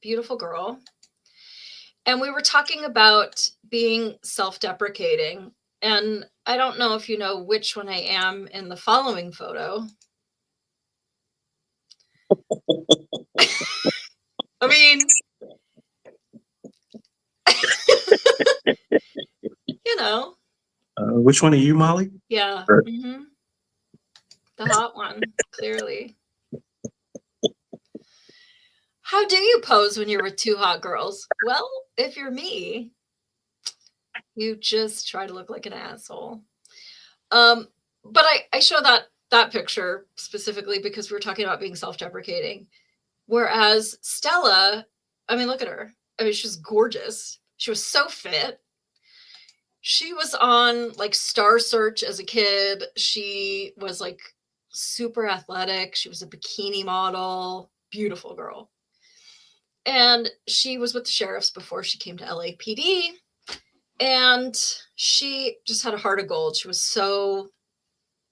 Beautiful girl. And we were talking about being self-deprecating. And I don't know if you know which one I am in the following photo. I mean, you know. Which one are you, Molly? Yeah. Mm-hmm. The hot one, clearly. How do you pose when you're with two hot girls? Well, if you're me, you just try to look like an asshole. But I show that picture specifically because we were talking about being self-deprecating. Whereas Stella, I mean, look at her. I mean, she was gorgeous. She was so fit. She was on like Star Search as a kid. She was like super athletic. She was a bikini model. Beautiful girl. And she was with the sheriffs before she came to LAPD. And she just had a heart of gold. She was so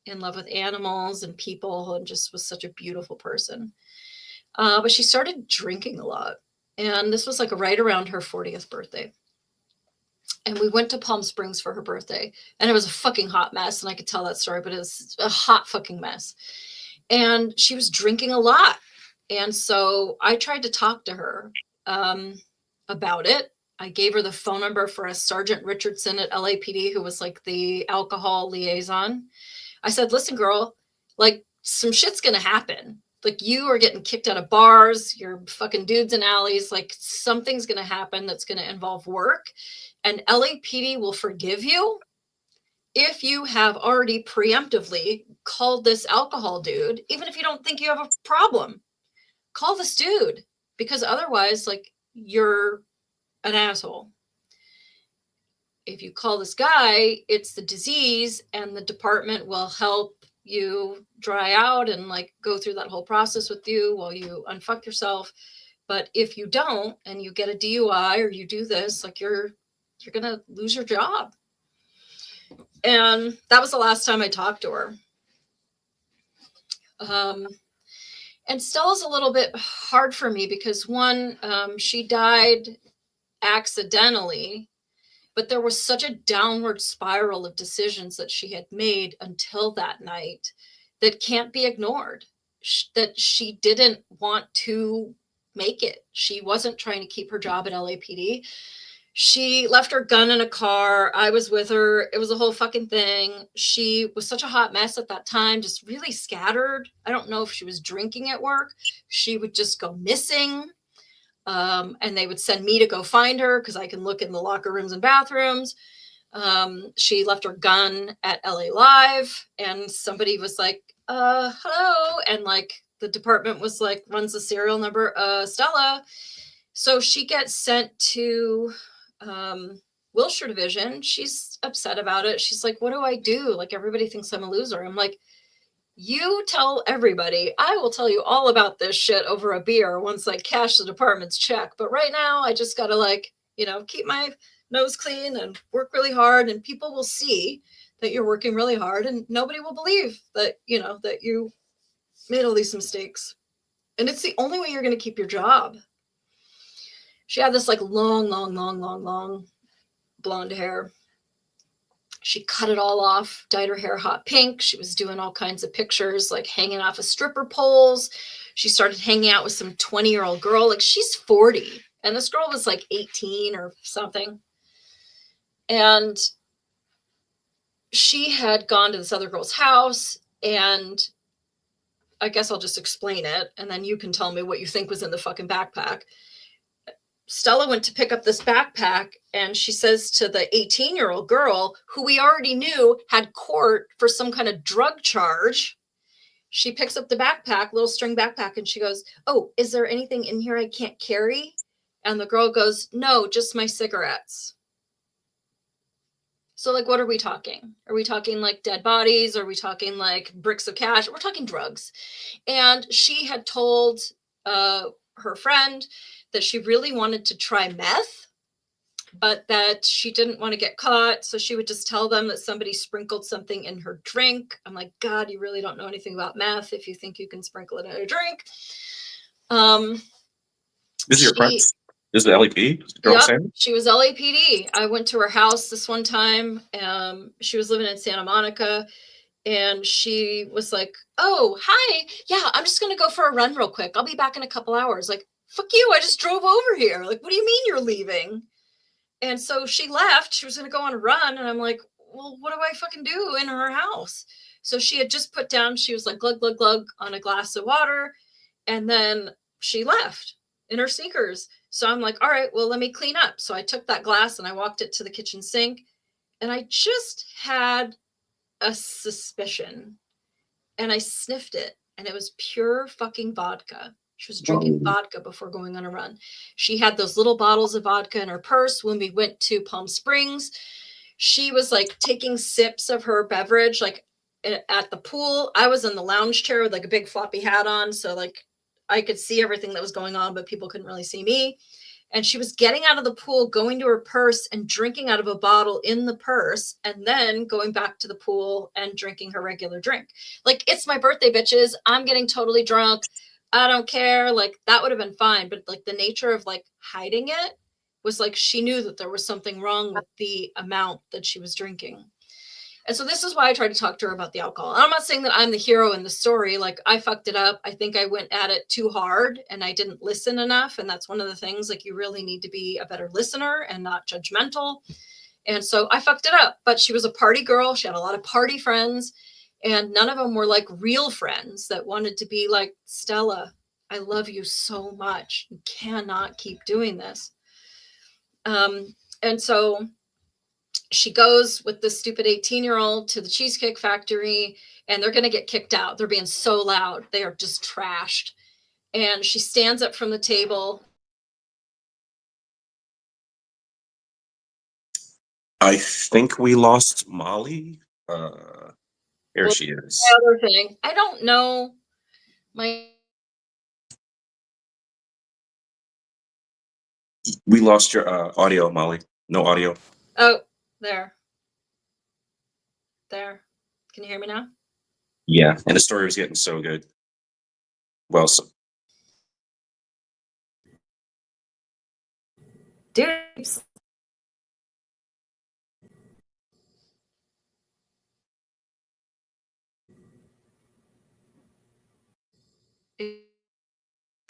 in love with animals and people and just was such a beautiful person. But she started drinking a lot. And this was like right around her 40th birthday. And we went to Palm Springs for her birthday. And it was a fucking hot mess. And I could tell that story, but it was a hot fucking mess. And she was drinking a lot. And so I tried to talk to her about it. I gave her the phone number for a Sergeant Richardson at LAPD, who was like the alcohol liaison. I said, listen, girl, like some shit's going to happen. Like you are getting kicked out of bars. You're fucking dudes in alleys. Like something's going to happen that's going to involve work. And LAPD will forgive you if you have already preemptively called this alcohol dude, even if you don't think you have a problem. Call this dude, because otherwise, like, you're an asshole. If you call this guy, it's the disease, and the department will help you dry out and like go through that whole process with you while you unfuck yourself. But if you don't, and you get a DUI or you do this, like you're gonna lose your job. And that was the last time I talked to her. And Stella's a little bit hard for me because one, she died accidentally, but there was such a downward spiral of decisions that she had made until that night that can't be ignored. That she didn't want to make it. She wasn't trying to keep her job at LAPD. She left her gun in a car. I was with her. It was a whole fucking thing. She was such a hot mess at that time, just really scattered. I don't know if she was drinking at work. She would just go missing. And they would send me to go find her because I can look in the locker rooms and bathrooms. She left her gun at LA Live, and somebody was like, hello. And like the department was like, runs the serial number, Stella. So she gets sent to Wilshire Division. She's upset about it. She's like, what do I do? Like, everybody thinks I'm a loser. I'm like, you tell everybody. I will tell you all about this shit over a beer once I cash the department's check. But right now, I just got to, like, you know, keep my nose clean and work really hard. And people will see that you're working really hard, and nobody will believe that, you know, that you made all these mistakes. And it's the only way you're going to keep your job. She had this like long blonde hair. She cut it all off, dyed her hair hot pink. She was doing all kinds of pictures, like hanging off of stripper poles. She started hanging out with some 20-year-old girl. Like, she's 40, and this girl was like 18 or something. And she had gone to this other girl's house, and I guess I'll just explain it, and then you can tell me what you think was in the fucking backpack. Stella went to pick up this backpack, and she says to the 18-year-old girl, who we already knew had court for some kind of drug charge. She picks up the backpack, little string backpack, and she goes, oh, is there anything in here I can't carry? And the girl goes, no, just my cigarettes. So, like, what are we talking? Are we talking like dead bodies? Are we talking like bricks of cash? We're talking drugs. And she had told her friend that she really wanted to try meth, but that she didn't want to get caught. So she would just tell them that somebody sprinkled something in her drink. I'm like, God, you really don't know anything about meth if you think you can sprinkle it in a drink. This is your friend? This is the LAPD? Yep, she was LAPD. I went to her house this one time. She was living in Santa Monica, and she was like, oh, hi. Yeah, I'm just going to go for a run real quick. I'll be back in a couple hours. Like, fuck you. I just drove over here. Like, what do you mean you're leaving? And so she left. She was going to go on a run. And I'm like, well, what do I fucking do in her house? So she had just put down, she was like, glug, glug, glug on a glass of water. And then she left in her sneakers. So I'm like, all right, well, let me clean up. So I took that glass and I walked it to the kitchen sink, and I just had a suspicion, and I sniffed it, and it was pure fucking vodka. She was drinking vodka before going on a run. She had those little bottles of vodka in her purse when we went to Palm Springs. She was like taking sips of her beverage, like at the pool. I was in the lounge chair with like a big floppy hat on. So like I could see everything that was going on, but people couldn't really see me. And she was getting out of the pool, going to her purse and drinking out of a bottle in the purse, and then going back to the pool and drinking her regular drink. Like, it's my birthday, bitches. I'm getting totally drunk. I don't care. Like, that would have been fine. But like the nature of like hiding it was like, she knew that there was something wrong with the amount that she was drinking. And so this is why I tried to talk to her about the alcohol. And I'm not saying that I'm the hero in the story. Like, I fucked it up. I think I went at it too hard and I didn't listen enough. And that's one of the things, like, you really need to be a better listener and not judgmental. And so I fucked it up. But she was a party girl. She had a lot of party friends, and none of them were like real friends that wanted to be like, Stella, I love you so much. You cannot keep doing this. And so she goes with this stupid 18-year-old to the Cheesecake Factory, and they're going to get kicked out. They're being so loud. They are just trashed. And she stands up from the table. I think we lost Molly. Here she is. Other thing, I don't know. We lost your audio, Molly. No audio. Oh, there. Can you hear me now? Yeah, and the story was getting so good. Well, so Dude.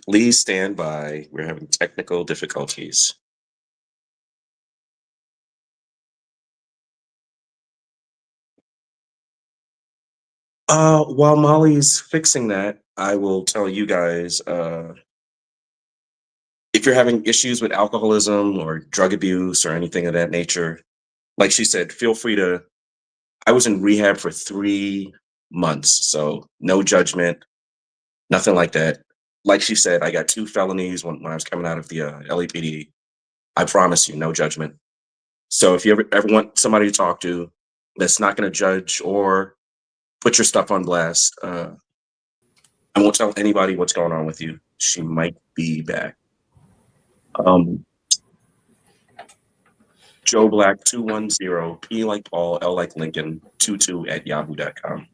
please stand by. We're having technical difficulties. While Molly's fixing that, I will tell you guys, if you're having issues with alcoholism or drug abuse or anything of that nature, like she said, feel free to. I was in rehab for 3 months, so no judgment, nothing like that. like she said, I got 2 felonies when I was coming out of the LAPD. I promise you, no judgment. So if you ever want somebody to talk to that's not going to judge or put your stuff on blast, I won't tell anybody what's going on with you. She might be back. Joe Black 210, P like Paul, L like Lincoln, 22 at yahoo.com.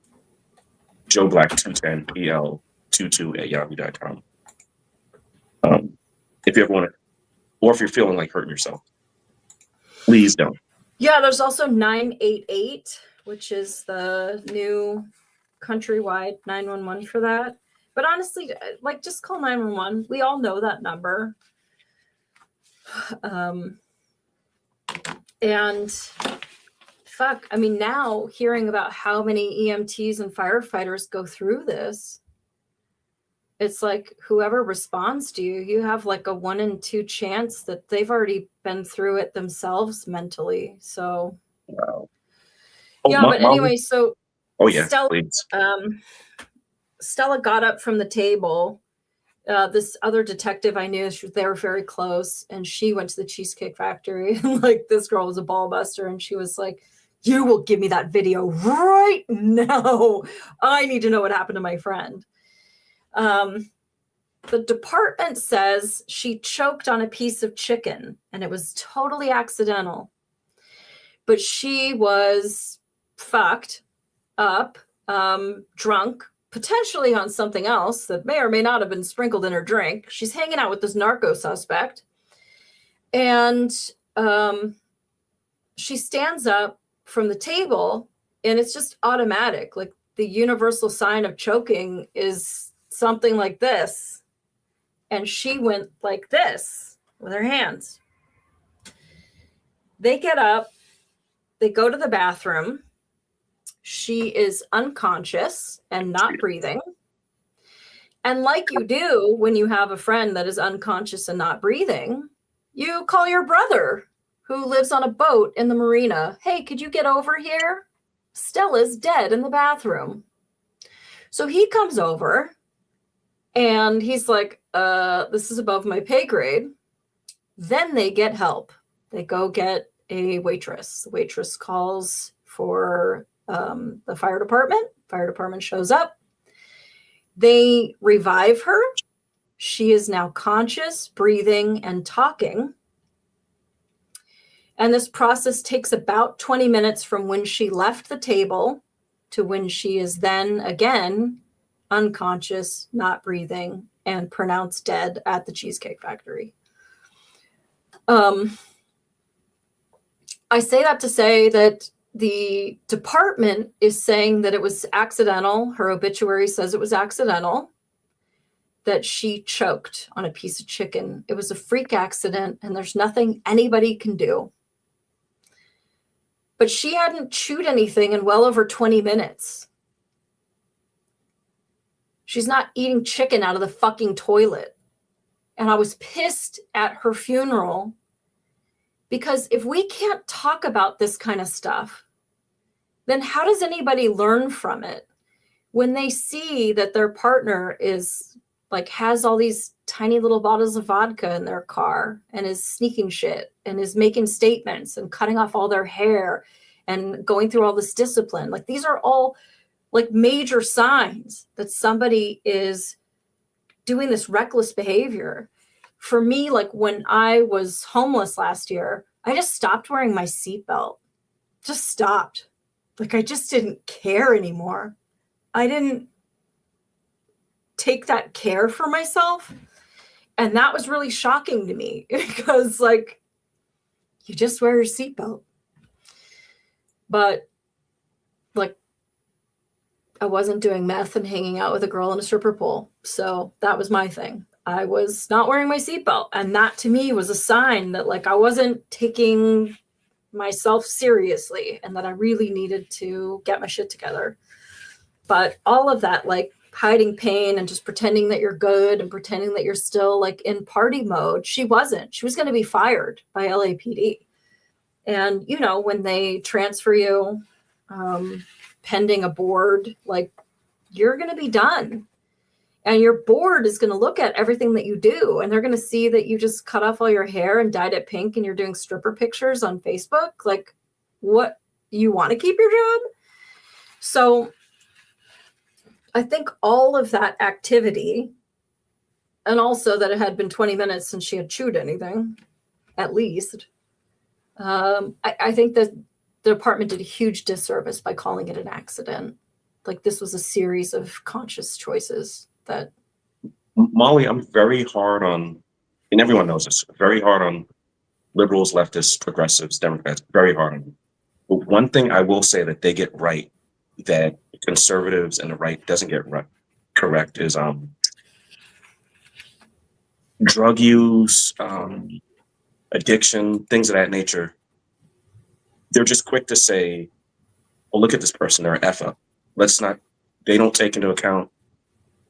Joe Black 210, PL 22 at yahoo.com. If you ever want to, or if you're feeling like hurting yourself, please don't. Yeah, there's also 988, which is the new countrywide 911 for that. But honestly, like, just call 911. We all know that number. And fuck, I mean, now hearing about how many EMTs and firefighters go through this, it's like whoever responds to you, you have like a 1 in 2 chance that they've already been through it themselves mentally. So, Wow. yeah, but anyway, so oh yeah, Stella, please. Stella got up from the table. This other detective I knew, they were very close, and she went to the Cheesecake Factory, and like this girl was a ball buster, and she was like, "You will give me that video right now. I need to know what happened to my friend." The department says she choked on a piece of chicken, and it was totally accidental. But she was fucked up, drunk, potentially on something else that may or may not have been sprinkled in her drink. She's hanging out with this narco suspect. And she stands up from the table, and it's just automatic. Like the universal sign of choking is something like this. And she went like this with her hands. They get up, they go to the bathroom. She is unconscious and not breathing. And like you do when you have a friend that is unconscious and not breathing, you call your brother who lives on a boat in the marina. Hey, could you get over here? Stella's dead in the bathroom. So he comes over and he's like, this is above my pay grade. Then they get help. They go get a waitress. The waitress calls for the fire department. Fire department shows up. They revive her. She is now conscious, breathing, and talking. And this process takes about 20 minutes from when she left the table to when she is then again unconscious, not breathing, and pronounced dead at the Cheesecake Factory. I say that to say that the department is saying that it was accidental. Her obituary says it was accidental, that she choked on a piece of chicken. It was a freak accident, and there's nothing anybody can do. But she hadn't chewed anything in well over 20 minutes. She's not eating chicken out of the fucking toilet. And I was pissed at her funeral because if we can't talk about this kind of stuff, then how does anybody learn from it when they see that their partner is like has all these tiny little bottles of vodka in their car and is sneaking shit and is making statements and cutting off all their hair and going through all this discipline? Like these are all like major signs that somebody is doing this reckless behavior. For me, like when I was homeless last year, I just stopped wearing my seatbelt. Just stopped. Like I just didn't care anymore. I didn't take that care for myself. And that was really shocking to me because like you just wear your seatbelt. But like I wasn't doing meth and hanging out with a girl in a stripper pole. So that was my thing. I was not wearing my seatbelt. And that to me was a sign that like I wasn't taking myself seriously and that I really needed to get my shit together. But all of that, like hiding pain and just pretending that you're good and pretending that you're still like in party mode, she wasn't. She was going to be fired by LAPD. And, you know, when they transfer you pending a board, like you're going to be done. And your board is going to look at everything that you do. And they're going to see that you just cut off all your hair and dyed it pink and you're doing stripper pictures on Facebook. Like, what, you want to keep your job? So I think all of that activity, and also that it had been 20 minutes since she had chewed anything, at least, I think that the department did a huge disservice by calling it an accident. Like, this was a series of conscious choices that... Molly, I'm very hard on, and everyone knows this, very hard on liberals, leftists, progressives, Democrats, very hard on them. But one thing I will say that they get right, that conservatives and the right doesn't get right, correct, is drug use, addiction, things of that nature. They're just quick to say, well, look at this person, they're an F-up. They don't take into account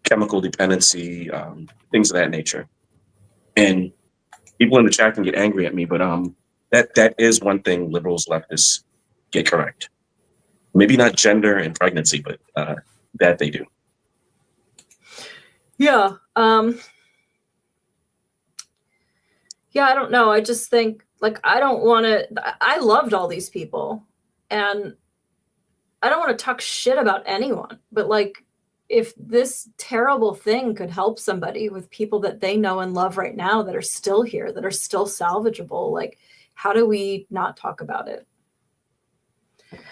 chemical dependency, things of that nature. And people in the chat can get angry at me, but that is one thing liberals, leftists get correct. Maybe not gender and pregnancy, but that they do. Yeah. Yeah, I don't know. I just think, like, I loved all these people, and I don't want to talk shit about anyone, but like, if this terrible thing could help somebody with people that they know and love right now that are still here, that are still salvageable, like, how do we not talk about it?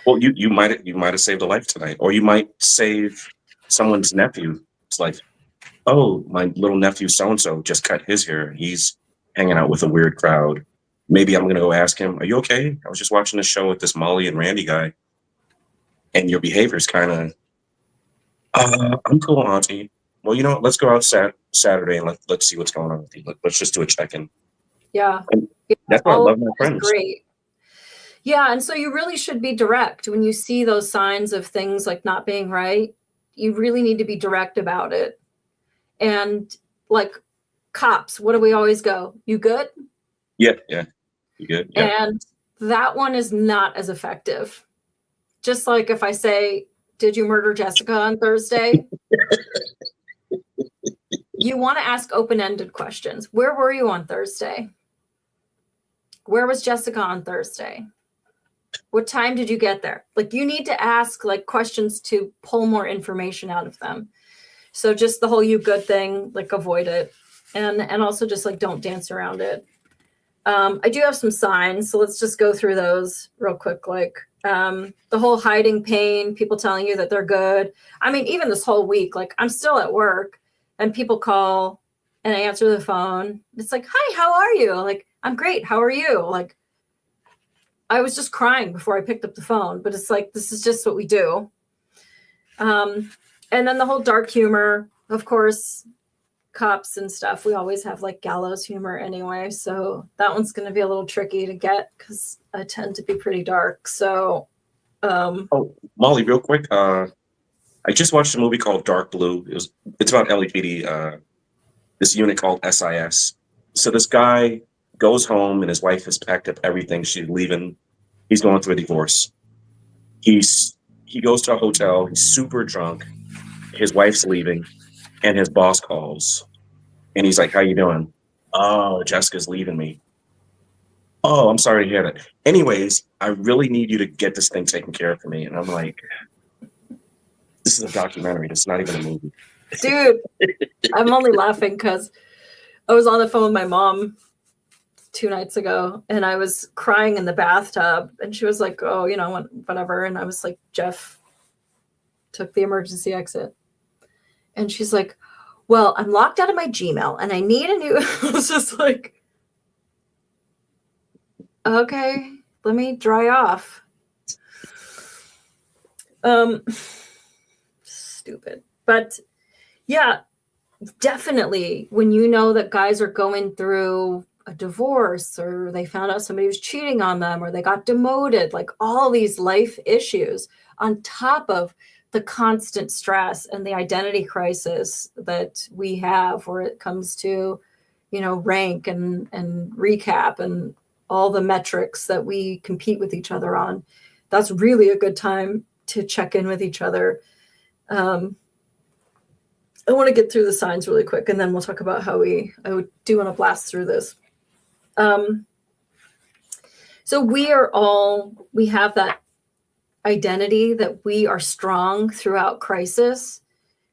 Well, you might have saved a life tonight, or you might save someone's nephew. It's like, oh, my little nephew so-and-so just cut his hair. He's hanging out with a weird crowd. Maybe I'm going to go ask him, are you okay? I was just watching the show with this Molly and Randy guy, and your behavior's kind of, I'm cool, Auntie. Well, you know what? Let's go out Saturday and let's see what's going on with you. Let's just do a check-in. Yeah. And that's why I love my friends. Great. Yeah, and so you really should be direct when you see those signs of things like not being right. You really need to be direct about it. And like cops, what do we always go? You good? Yeah. You good? Yeah. And that one is not as effective. Just like if I say, did you murder Jessica on Thursday? You want to ask open-ended questions. Where were you on Thursday? Where was Jessica on Thursday? What time did you get there? Like, you need to ask like questions to pull more information out of them. So just the whole you good thing, like, avoid it. And also just like, don't dance around it. I do have some signs. So let's just go through those real quick. Like the whole hiding pain, people telling you that they're good. I mean, even this whole week, like, I'm still at work and people call and I answer the phone. It's like, hi, how are you? Like, I'm great. How are you? Like, I was just crying before I picked up the phone, but it's like, this is just what we do. And then the whole dark humor, of course, cops and stuff. We always have like gallows humor anyway. So that one's going to be a little tricky to get because I tend to be pretty dark. So, Oh, Molly, real quick. I just watched a movie called Dark Blue. It's about LAPD, this unit called SIS. So this guy goes home and his wife has packed up everything. She's leaving. He's going through a divorce. He goes to a hotel. He's super drunk. His wife's leaving, and his boss calls, and he's like, "How you doing?" "Oh, Jessica's leaving me." "Oh, I'm sorry to hear that. Anyways, I really need you to get this thing taken care of for me." And I'm like, this is a documentary. It's not even a movie. dude, I'm only laughing because I was on the phone with my mom 2 nights ago and I was crying in the bathtub and she was like, oh, you know, whatever. And I was like, Jeff took the emergency exit. And she's like, well, I'm locked out of my Gmail and I need a new. I was just like, okay, let me dry off. Stupid. But yeah, definitely when you know that guys are going through a divorce or they found out somebody was cheating on them or they got demoted, like all these life issues on top of the constant stress and the identity crisis that we have where it comes to, you know, rank and recap and all the metrics that we compete with each other on. That's really a good time to check in with each other. I want to get through the signs really quick, and then we'll talk about how I do want to blast through this. So we have that identity that we are strong throughout crisis.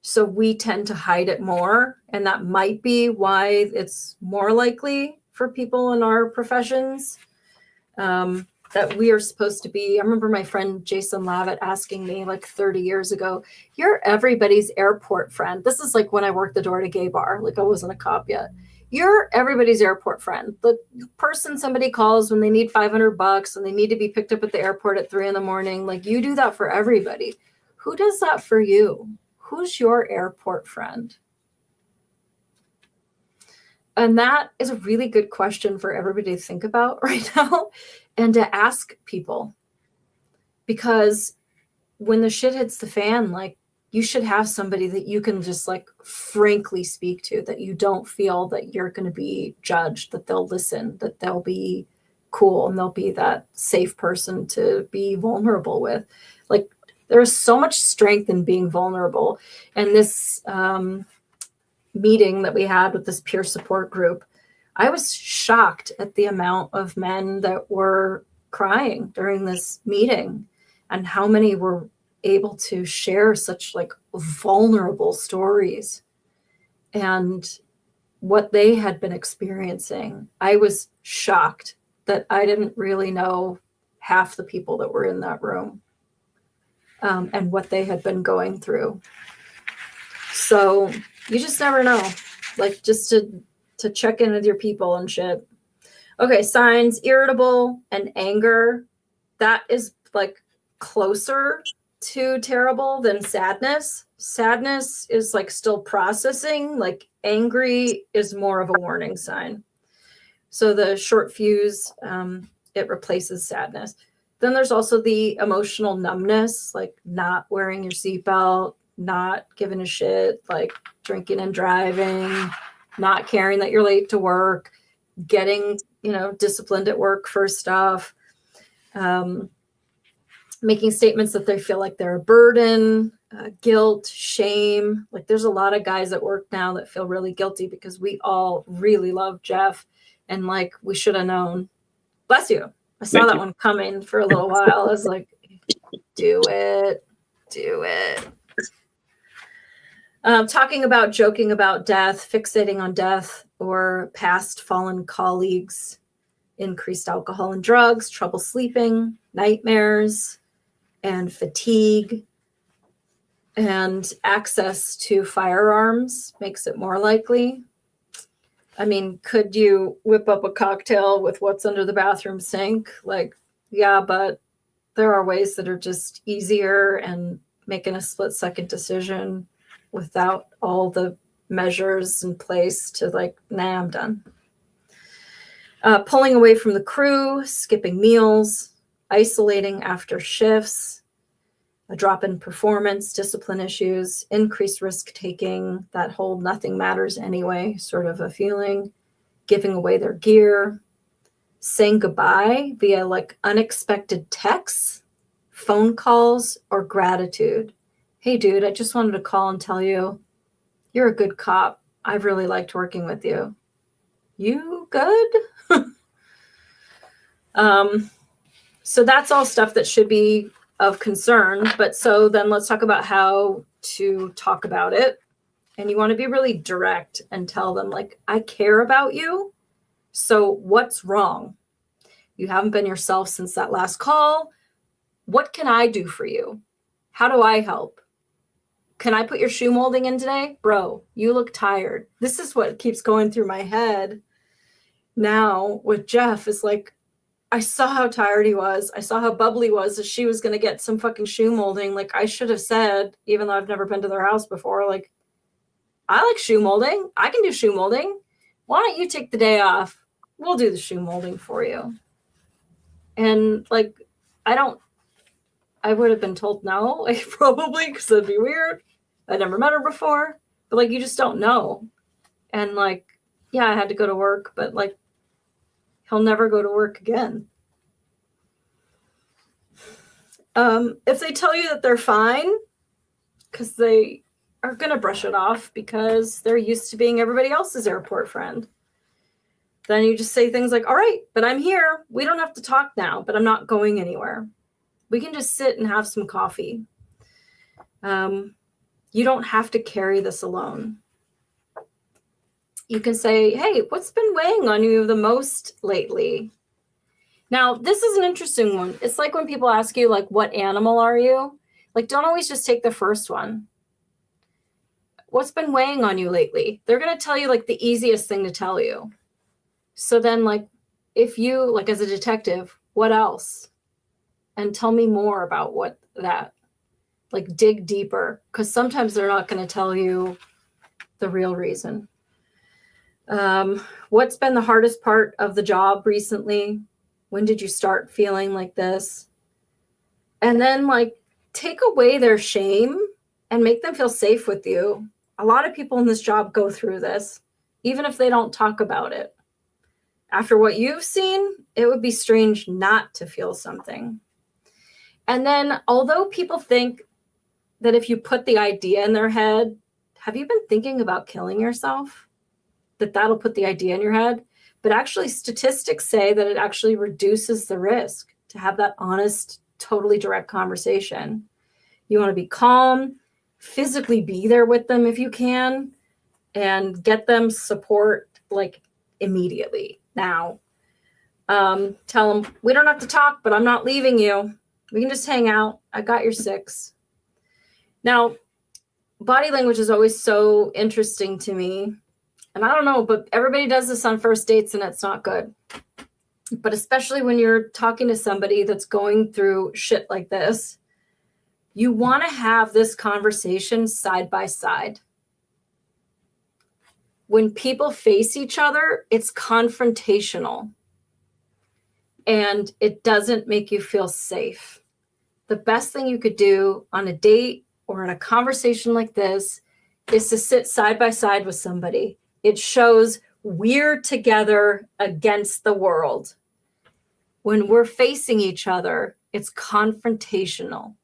So we tend to hide it more. And that might be why it's more likely for people in our professions that we are supposed to be. I remember my friend Jason Lavitt asking me like 30 years ago, you're everybody's airport friend. This is like when I worked the door to gay bar, like I wasn't a cop yet. You're everybody's airport friend. The person somebody calls when they need $500 and they need to be picked up at the airport at 3 a.m, like you do that for everybody. Who does that for you? Who's your airport friend? And that is a really good question for everybody to think about right now and to ask people. Because when the shit hits the fan, like you should have somebody that you can just like frankly speak to, that you don't feel that you're going to be judged, that they'll listen, that they'll be cool, and they'll be that safe person to be vulnerable with. Like there is so much strength in being vulnerable. And this meeting that we had with this peer support group, I was shocked at the amount of men that were crying during this meeting and how many were able to share such like vulnerable stories and what they had been experiencing. I was shocked that I didn't really know half the people that were in that room and what they had been going through. So you just never know, like just to check in with your people and shit. Okay, signs, irritable and anger. That is like closer to terrible than sadness. Sadness is like still processing, like angry is more of a warning sign. So the short fuse, it replaces sadness. Then there's also the emotional numbness, like not wearing your seatbelt, not giving a shit, like drinking and driving, not caring that you're late to work, getting, disciplined at work for stuff, making statements that they feel like they're a burden, guilt, shame. Like there's a lot of guys at work now that feel really guilty because we all really love Jeff and like we should have known. Bless you. I saw that one coming for a little while. I was like, do it. Talking about, joking about death, fixating on death or past fallen colleagues, increased alcohol and drugs, trouble sleeping, nightmares, and fatigue, and access to firearms makes it more likely. I mean, could you whip up a cocktail with what's under the bathroom sink? Like, yeah, but there are ways that are just easier and making a split-second decision without all the measures in place to like, nah, I'm done. Pulling away from the crew, skipping meals, isolating after shifts, a drop in performance, discipline issues, increased risk taking, that whole nothing matters anyway sort of a feeling, giving away their gear, saying goodbye via like unexpected texts, phone calls, or gratitude. Hey, dude, I just wanted to call and tell you you're a good cop. I've really liked working with you. You good? So that's all stuff that should be of concern. But so then let's talk about how to talk about it. And you want to be really direct and tell them like, I care about you. So what's wrong? You haven't been yourself since that last call. What can I do for you? How do I help? Can I put your shoe molding in today? Bro, you look tired. This is what keeps going through my head now with Jeff is like, I saw how tired he was. I saw how bubbly he was that she was going to get some fucking shoe molding. Like I should have said, even though I've never been to their house before, like, I like shoe molding. I can do shoe molding. Why don't you take the day off? We'll do the shoe molding for you. And like, I would have been told no, like probably because that'd be weird. I never met her before, but like, you just don't know. And like, yeah, I had to go to work, but like, he'll never go to work again. If they tell you that they're fine, because they are going to brush it off because they're used to being everybody else's airport friend. Then you just say things like, all right, but I'm here. We don't have to talk now, but I'm not going anywhere. We can just sit and have some coffee. You don't have to carry this alone. You can say, hey, what's been weighing on you the most lately? Now, this is an interesting one. It's like when people ask you, like, what animal are you? Like, don't always just take the first one. What's been weighing on you lately? They're going to tell you, like, the easiest thing to tell you. So then, like, if you, like, as a detective, what else? And tell me more about what that, like, dig deeper. Because sometimes they're not going to tell you the real reason. What's been the hardest part of the job recently? When did you start feeling like this? And then, like, take away their shame and make them feel safe with you. A lot of people in this job go through this, even if they don't talk about it. After what you've seen, it would be strange not to feel something. And then, although people think that if you put the idea in their head, have you been thinking about killing yourself? That'll put the idea in your head. But actually, statistics say that it actually reduces the risk to have that honest, totally direct conversation. You want to be calm, physically be there with them if you can, and get them support, like, immediately. Now, tell them, we don't have to talk, but I'm not leaving you. We can just hang out. I got your 6. Now, body language is always so interesting to me. And I don't know, but everybody does this on first dates and it's not good. But especially when you're talking to somebody that's going through shit like this, you want to have this conversation side by side. When people face each other, it's confrontational. And it doesn't make you feel safe. The best thing you could do on a date or in a conversation like this is to sit side by side with somebody. It shows we're together against the world. When we're facing each other, it's confrontational.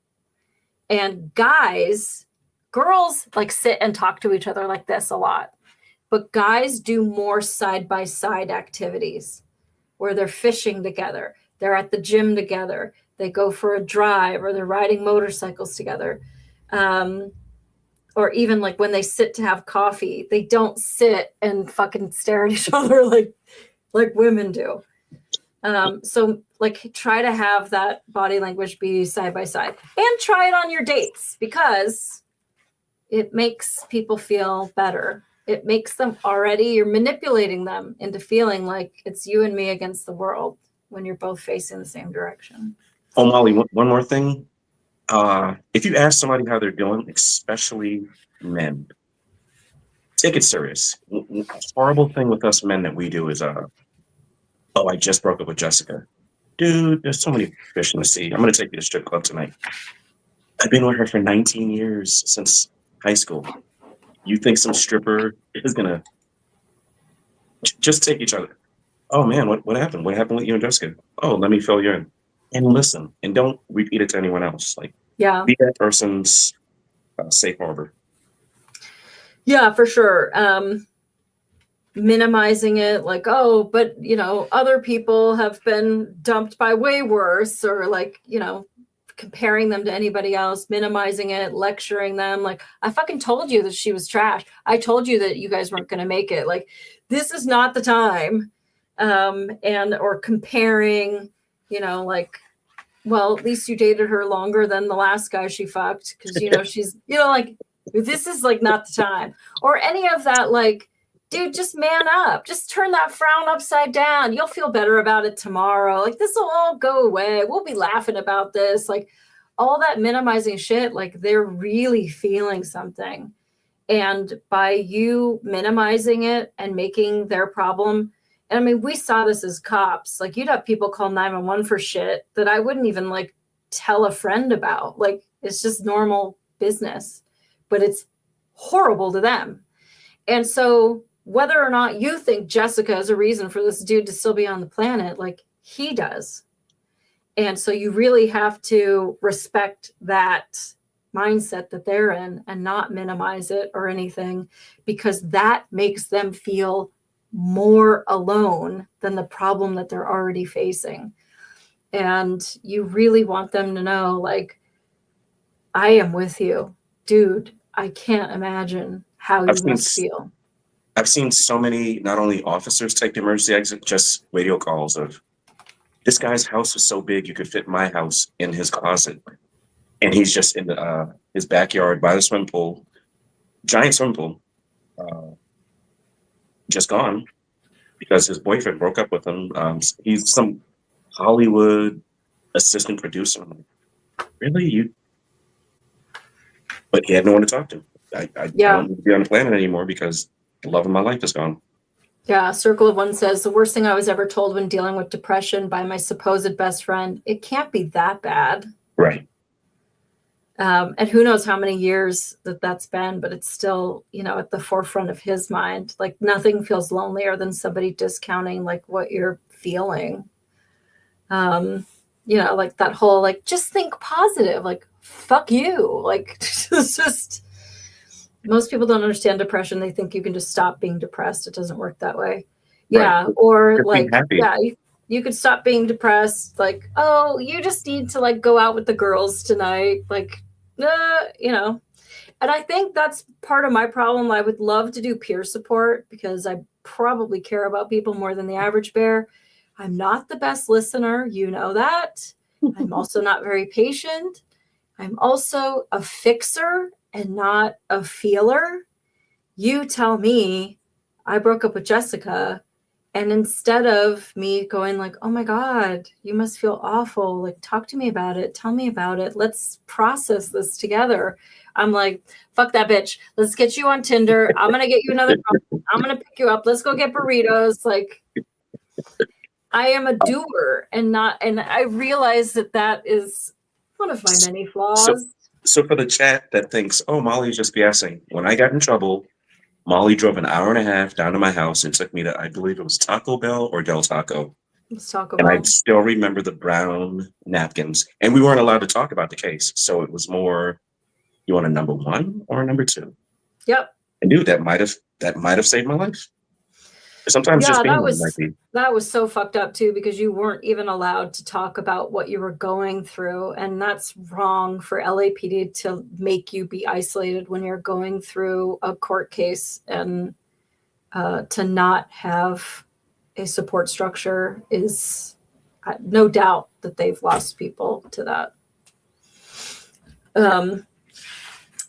And girls like sit and talk to each other like this a lot. But guys do more side-by-side activities where they're fishing together. They're at the gym together. They go for a drive or they're riding motorcycles together. Or even like when they sit to have coffee, they don't sit and fucking stare at each other like women do. So like try to have that body language be side by side and try it on your dates because it makes people feel better. It makes them you're manipulating them into feeling like it's you and me against the world when you're both facing the same direction. Oh, Molly, one more thing. If you ask somebody how they're doing, especially men, take it serious. A horrible thing with us men that we do is, oh, I just broke up with Jessica. Dude, there's so many fish in the sea. I'm going to take you to strip club tonight. I've been with her for 19 years since high school. You think some stripper is going to just take each other? Oh, man, what happened? What happened with you and Jessica? Oh, let me fill you in. And listen, and don't repeat it to anyone else. Like, be that person's safe harbor. Yeah, for sure. Minimizing it, like, oh, but other people have been dumped by way worse, or like, comparing them to anybody else, minimizing it, lecturing them. Like, I fucking told you that she was trash. I told you that you guys weren't going to make it. Like, this is not the time. Or comparing. Like, well, at least you dated her longer than the last guy she fucked. Cause she's, like, this is like not the time or any of that. Like, dude, just man up, just turn that frown upside down. You'll feel better about it tomorrow. Like, this will all go away. We'll be laughing about this. Like, all that minimizing shit, like they're really feeling something. And by you minimizing it and making their problem, and I mean, we saw this as cops. Like, you'd have people call 911 for shit that I wouldn't even like tell a friend about. Like, it's just normal business, but it's horrible to them. And so whether or not you think Jessica is a reason for this dude to still be on the planet, like he does. And so you really have to respect that mindset that they're in and not minimize it or anything, because that makes them feel more alone than the problem that they're already facing. And you really want them to know, like, I am with you, dude. I can't imagine how you must feel. I've seen so many, not only officers take the emergency exit, just radio calls of, this guy's house was so big you could fit my house in his closet. And he's just in his backyard by the swimming pool, giant swimming pool, just gone because his boyfriend broke up with him. He's some Hollywood assistant producer. I'm like, really? You? But he had no one to talk to. I don't need to be on the planet anymore because the love of my life is gone. Yeah, Circle of One says, the worst thing I was ever told when dealing with depression by my supposed best friend, it can't be that bad. Right. And who knows how many years that's been, but it's still, at the forefront of his mind. Like, nothing feels lonelier than somebody discounting like what you're feeling. Like that whole, like, just think positive, like, fuck you. Like, it's just, most people don't understand depression. They think you can just stop being depressed. It doesn't work that way. Yeah. Right. Or Just like, happy. yeah, you could stop being depressed. Like, oh, you just need to like go out with the girls tonight. Like, and I think that's part of my problem. I would love to do peer support because I probably care about people more than the average bear. I'm not the best listener. You know that. I'm also not very patient. I'm also a fixer and not a feeler. You tell me I broke up with Jessica, and instead of me going like, oh my God, you must feel awful. Like, talk to me about it. Tell me about it. Let's process this together. I'm like, fuck that bitch. Let's get you on Tinder. I'm going to get you another. I'm going to pick you up. Let's go get burritos. Like, I am a doer and I realize that is one of my many flaws. So for the chat that thinks, oh, Molly's just BSing. When I got in trouble, Molly drove an hour and a half down to my house and took me to, I believe it was Taco Bell or Del Taco. Let's talk And about I still remember the brown napkins. And we weren't allowed to talk about the case. So it was more, you want a number one or a number two? Yep. And dude, that might have saved my life. Sometimes just being that was so fucked up too, because you weren't even allowed to talk about what you were going through, and that's wrong for LAPD to make you be isolated when you're going through a court case, and to not have a support structure is no doubt that they've lost people to that.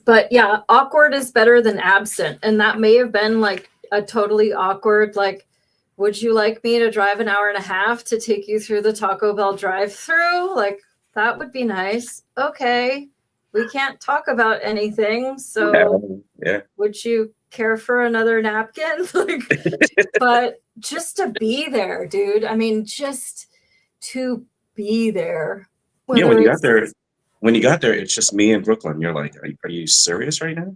But yeah, awkward is better than absent, and that may have been like a totally awkward, like, would you like me to drive an hour and a half to take you through the Taco Bell drive-through? Like, that would be nice. Okay, we can't talk about anything, so would you care for another napkin? Like, but just to be there, dude. I mean, just to be there. Yeah, when you got there, it's just me and Brooklyn. You're like, are you serious right now?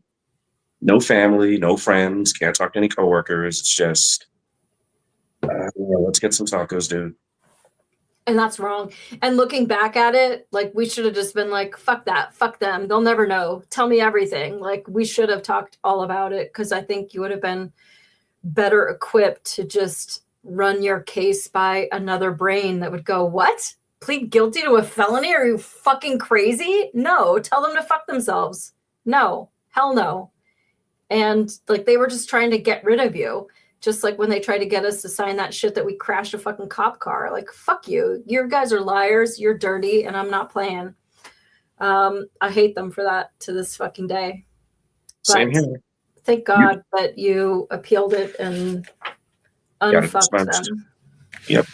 No family, no friends, can't talk to any coworkers. It's just, let's get some tacos, dude. And that's wrong. And looking back at it, like, we should have just been like, fuck that, fuck them. They'll never know. Tell me everything. Like, we should have talked all about it, because I think you would have been better equipped to just run your case by another brain that would go, what? Plead guilty to a felony? Are you fucking crazy? No, tell them to fuck themselves. No, hell no. And like, they were just trying to get rid of you. Just like when they tried to get us to sign that shit that we crashed a fucking cop car. Like, fuck you. You guys are liars. You're dirty, and I'm not playing. I hate them for that to this fucking day. But same here. Thank God that you appealed it and unfucked them. Yep.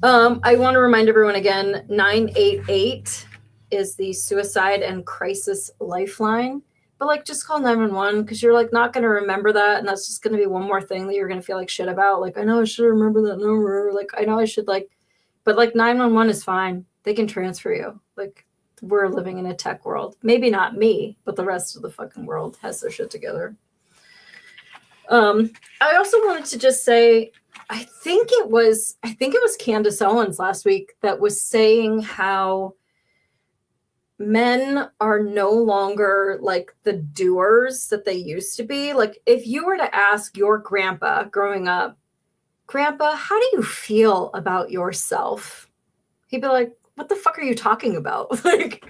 I want to remind everyone again, 988 is the suicide and crisis lifeline. But like, just call 911, because you're like not going to remember that, and that's just going to be one more thing that you're going to feel like shit about. Like, I know I should remember that number. Like, I know I should, like, but like 911 is fine. They can transfer you. Like, we're living in a tech world. Maybe not me, but the rest of the fucking world has their shit together. I also wanted to just say, I think it was Candace Owens last week that was saying how men are no longer like the doers that they used to be. Like if you were to ask your grandpa growing up, Grandpa, how do you feel about yourself? He'd be like, what the fuck are you talking about? Like,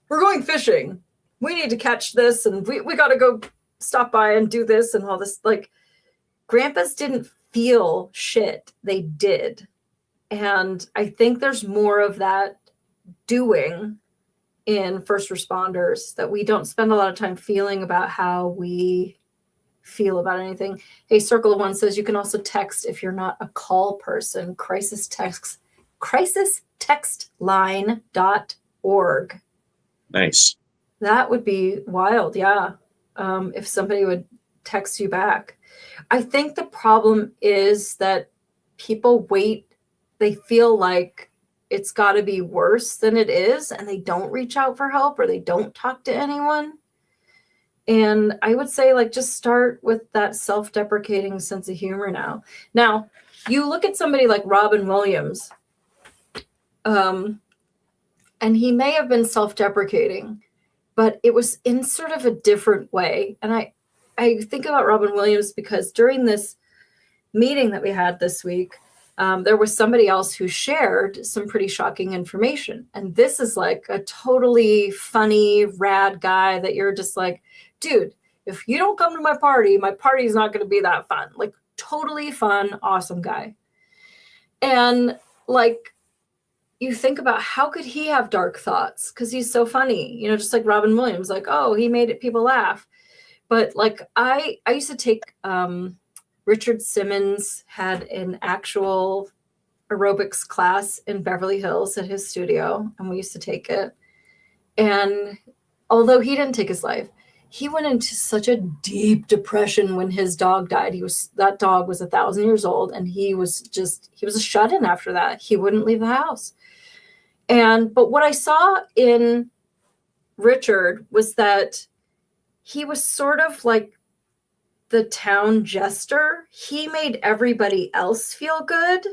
we're going fishing. We need to catch this, and we got to go stop by and do this and all this. Like, grandpas didn't feel shit. They did. And I think there's more of that doing in first responders, that we don't spend a lot of time feeling about how we feel about anything. Hey, Circle of One says you can also text if you're not a call person. crisistextline.org. Nice. That would be wild. Yeah. If somebody would text you back. I think the problem is that people wait. They feel like it's got to be worse than it is, and they don't reach out for help, or they don't talk to anyone. And I would say, like, just start with that self-deprecating sense of humor now. Now, you look at somebody like Robin Williams, and he may have been self-deprecating, but it was in sort of a different way. And I think about Robin Williams because during this meeting that we had this week, there was somebody else who shared some pretty shocking information. And this is like a totally funny, rad guy that you're just like, dude, if you don't come to my party's not going to be that fun. Like, totally fun, awesome guy. And like, you think about how could he have dark thoughts? Because he's so funny, you know, just like Robin Williams, like, oh, he made people laugh. But like, I used to take, Richard Simmons had an actual aerobics class in Beverly Hills at his studio, and we used to take it. And although he didn't take his life, he went into such a deep depression when his dog died. That dog was 1,000 years old, and he was a shut-in after that. He wouldn't leave the house. But what I saw in Richard was that he was sort of like the town jester. He made everybody else feel good,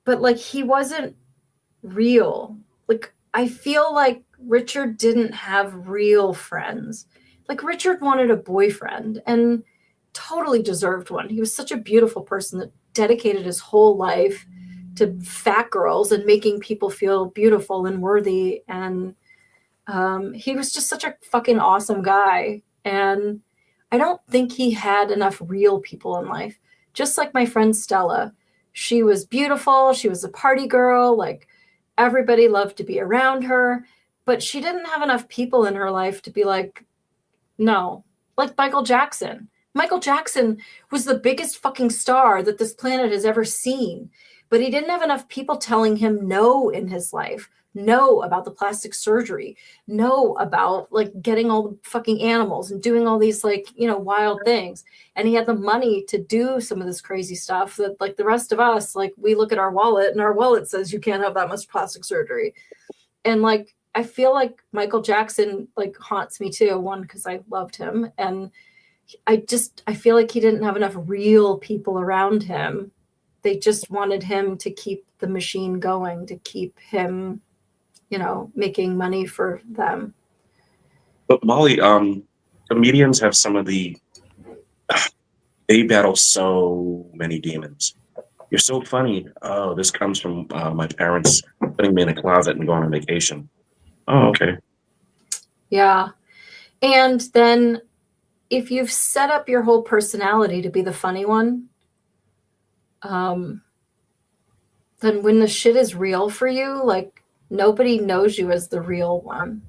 but like he wasn't real. Like, I feel like Richard didn't have real friends. Like, Richard wanted a boyfriend and totally deserved one. He was such a beautiful person that dedicated his whole life to fat girls and making people feel beautiful and worthy. And he was just such a fucking awesome guy. And I don't think he had enough real people in life. Just like my friend Stella. She was beautiful. She was a party girl. Like, everybody loved to be around her. But she didn't have enough people in her life to be like, no. Like Michael Jackson. Michael Jackson was the biggest fucking star that this planet has ever seen. But he didn't have enough people telling him no in his life. No about the plastic surgery. No about like getting all the fucking animals and doing all these like, you know, wild things. And he had the money to do some of this crazy stuff that like the rest of us, like we look at our wallet and our wallet says you can't have that much plastic surgery. And like, I feel like Michael Jackson like haunts me too. One, because I loved him. And I feel like he didn't have enough real people around him. They just wanted him to keep the machine going, to keep him, you know, making money for them. But Molly, comedians have some of they battle so many demons. You're so funny. Oh, this comes from my parents putting me in a closet and going on vacation. Oh, okay. Yeah. And then if you've set up your whole personality to be the funny one, then when the shit is real for you, like nobody knows you as the real one.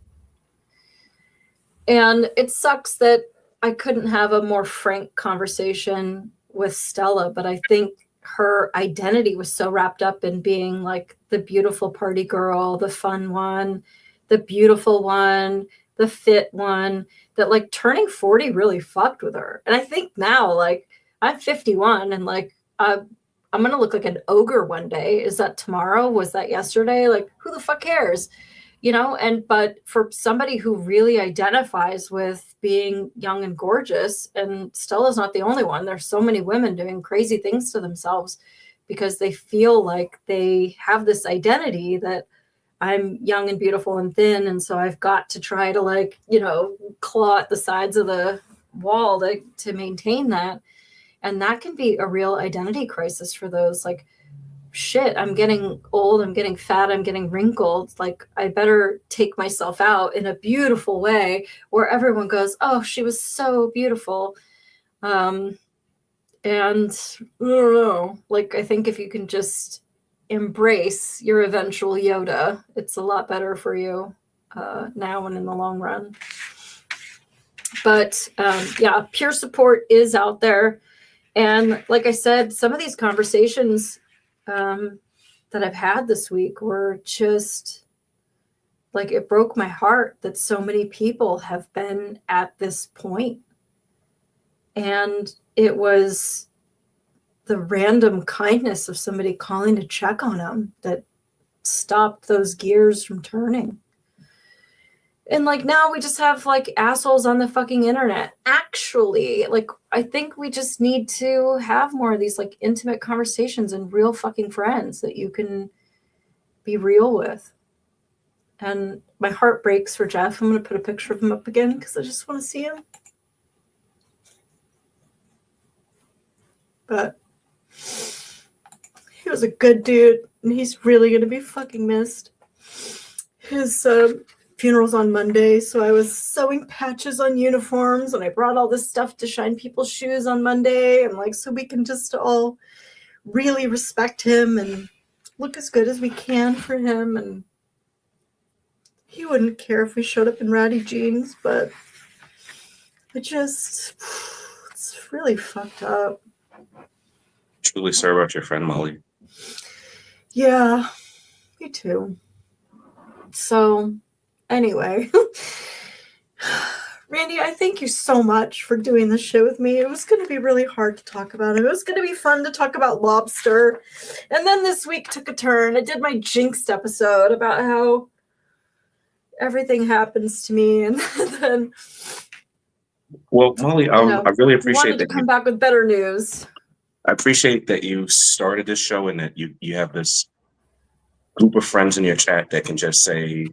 And it sucks that I couldn't have a more frank conversation with Stella, but I think her identity was so wrapped up in being like the beautiful party girl, the fun one, the beautiful one, the fit one, that like turning 40 really fucked with her. And I think now, like, I'm 51 and like I'm going to look like an ogre one day. Is that tomorrow? Was that yesterday? Like, who the fuck cares? You know, but for somebody who really identifies with being young and gorgeous, and Stella's not the only one. There's so many women doing crazy things to themselves because they feel like they have this identity that I'm young and beautiful and thin, and so I've got to try to, like, you know, claw at the sides of the wall to maintain that. And that can be a real identity crisis for those. Like, shit, I'm getting old, I'm getting fat, I'm getting wrinkled. Like, I better take myself out in a beautiful way where everyone goes, oh, she was so beautiful. And I don't know, like, I think if you can just embrace your eventual Yoda, it's a lot better for you now and in the long run. But yeah, peer support is out there. And like I said, some of these conversations that I've had this week were just like, it broke my heart that so many people have been at this point. And it was the random kindness of somebody calling to check on them that stopped those gears from turning. And like, now we just have like assholes on the fucking internet. Actually, like, I think we just need to have more of these like intimate conversations and real fucking friends that you can be real with. And my heart breaks for Jeff. I'm going to put a picture of him up again because I just want to see him. But he was a good dude, and he's really going to be fucking missed. His funeral's on Monday, so I was sewing patches on uniforms, and I brought all this stuff to shine people's shoes on Monday, and like, so we can just all really respect him and look as good as we can for him. And he wouldn't care if we showed up in ratty jeans, but it's really fucked up. Truly sorry about your friend, Molly. Yeah, me too. So anyway, Randy, I thank you so much for doing this show with me. It was going to be really hard to talk about it. It was going to be fun to talk about lobster. And then this week took a turn. I did my jinxed episode about how everything happens to me. And then, Well, Molly, I really appreciate wanted to come back with better news. I appreciate that you started this show and that you have this group of friends in your chat that can just say,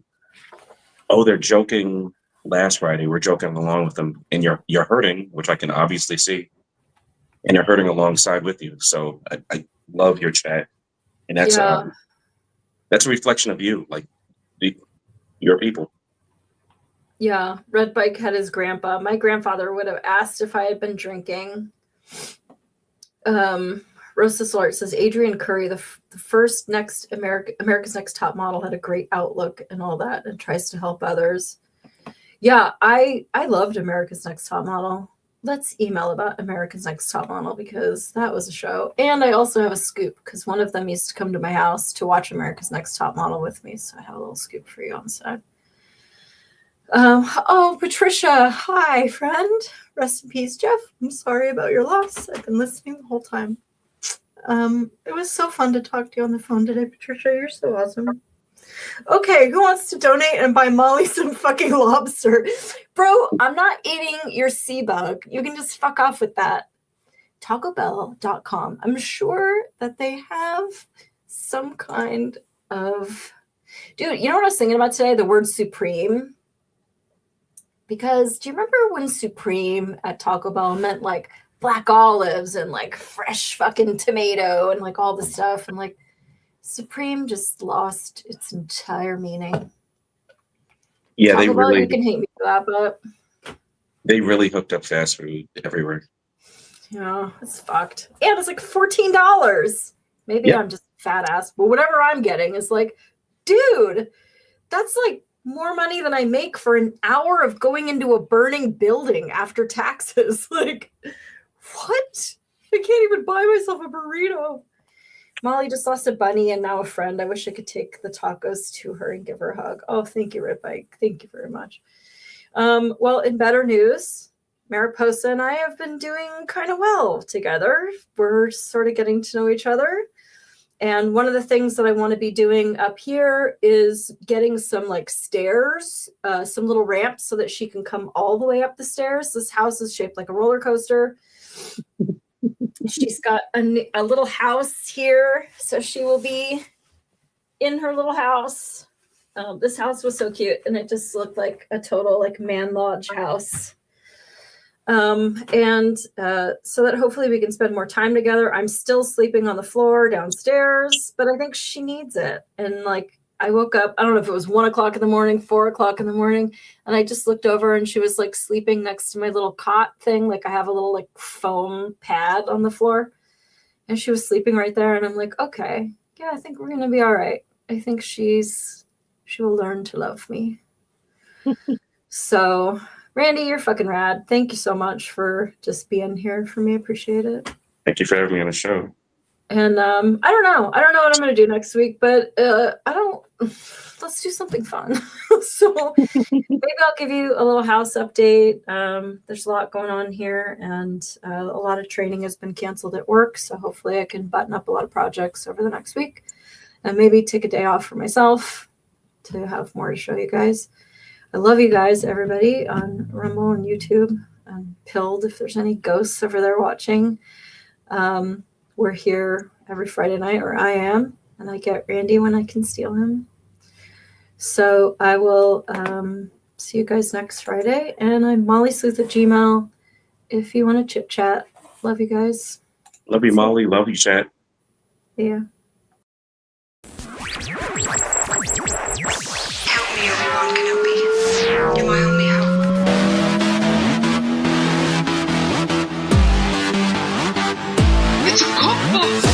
oh, they're joking last Friday. We're joking along with them. And you're hurting, which I can obviously see. And you're hurting alongside with you. So I love your chat. And that's a reflection of you, like your people. Yeah. Red Bike had his grandpa. My grandfather would have asked if I had been drinking. Rosa Solart says Adrian Curry, the first America's Next Top Model, had a great outlook and all that, and tries to help others. Yeah, I loved America's Next Top Model. Let's email about America's Next Top Model because that was a show. And I also have a scoop because one of them used to come to my house to watch America's Next Top Model with me. So I have a little scoop for you on the side. Oh, Patricia. Hi, friend. Rest in peace, Jeff. I'm sorry about your loss. I've been listening the whole time. It was so fun to talk to you on the phone today, Patricia. You're so awesome. Okay, who wants to donate and buy Molly some fucking lobster? Bro, I'm not eating your sea bug. You can just fuck off with that. TacoBell.com. I'm sure that they have some kind of... Dude, you know what I was thinking about today? The word supreme. Because do you remember when supreme at Taco Bell meant like black olives and like fresh fucking tomato and like all the stuff? And like supreme just lost its entire meaning. Yeah, Taco Bell, you can hate me for that, but they really hooked up fast food everywhere. Yeah, it's fucked. And it's like $14. Maybe I'm just fat ass, but whatever I'm getting is like, dude, that's like more money than I make for an hour of going into a burning building after taxes. Like, what? I can't even buy myself a burrito. Molly just lost a bunny and now a friend. I wish I could take the tacos to her and give her a hug. Oh, thank you, Red Bike. Thank you very much. Well, in better news, Mariposa and I have been doing kind of well together. We're sort of getting to know each other. And one of the things that I want to be doing up here is getting some like stairs, some little ramps so that she can come all the way up the stairs. This house is shaped like a roller coaster. She's got a little house here. So she will be in her little house This house was so cute, and it just looked like a total like man lodge house. And so that hopefully we can spend more time together. I'm still sleeping on the floor downstairs, but I think she needs it. And like I woke up, I don't know if it was 1 o'clock in the morning, 4 o'clock in the morning, and I just looked over and she was like sleeping next to my little cot thing. Like I have a little like foam pad on the floor, and she was sleeping right there. And I'm like, okay, yeah, I think we're gonna be all right. I think she will learn to love me. So Randy, you're fucking rad. Thank you so much for just being here for me. I appreciate it. Thank you for having me on the show. And I don't know what I'm gonna do next week, but let's do something fun. So maybe I'll give you a little house update. There's a lot going on here, and a lot of training has been canceled at work, so hopefully I can button up a lot of projects over the next week and maybe take a day off for myself to have more to show you guys. I love you guys, everybody on Rumble and YouTube and Pilled. If there's any ghosts over there watching, we're here every Friday night, or I am, and I get Randy when I can steal him. So I will see you guys next Friday. And I'm Molly Sleuth at Gmail if you want to chit chat. Love you guys. Love you, Molly. Love you, chat. Yeah. Help me, Obi-Wan Kenobi. You're my only hope. It's a cookbook.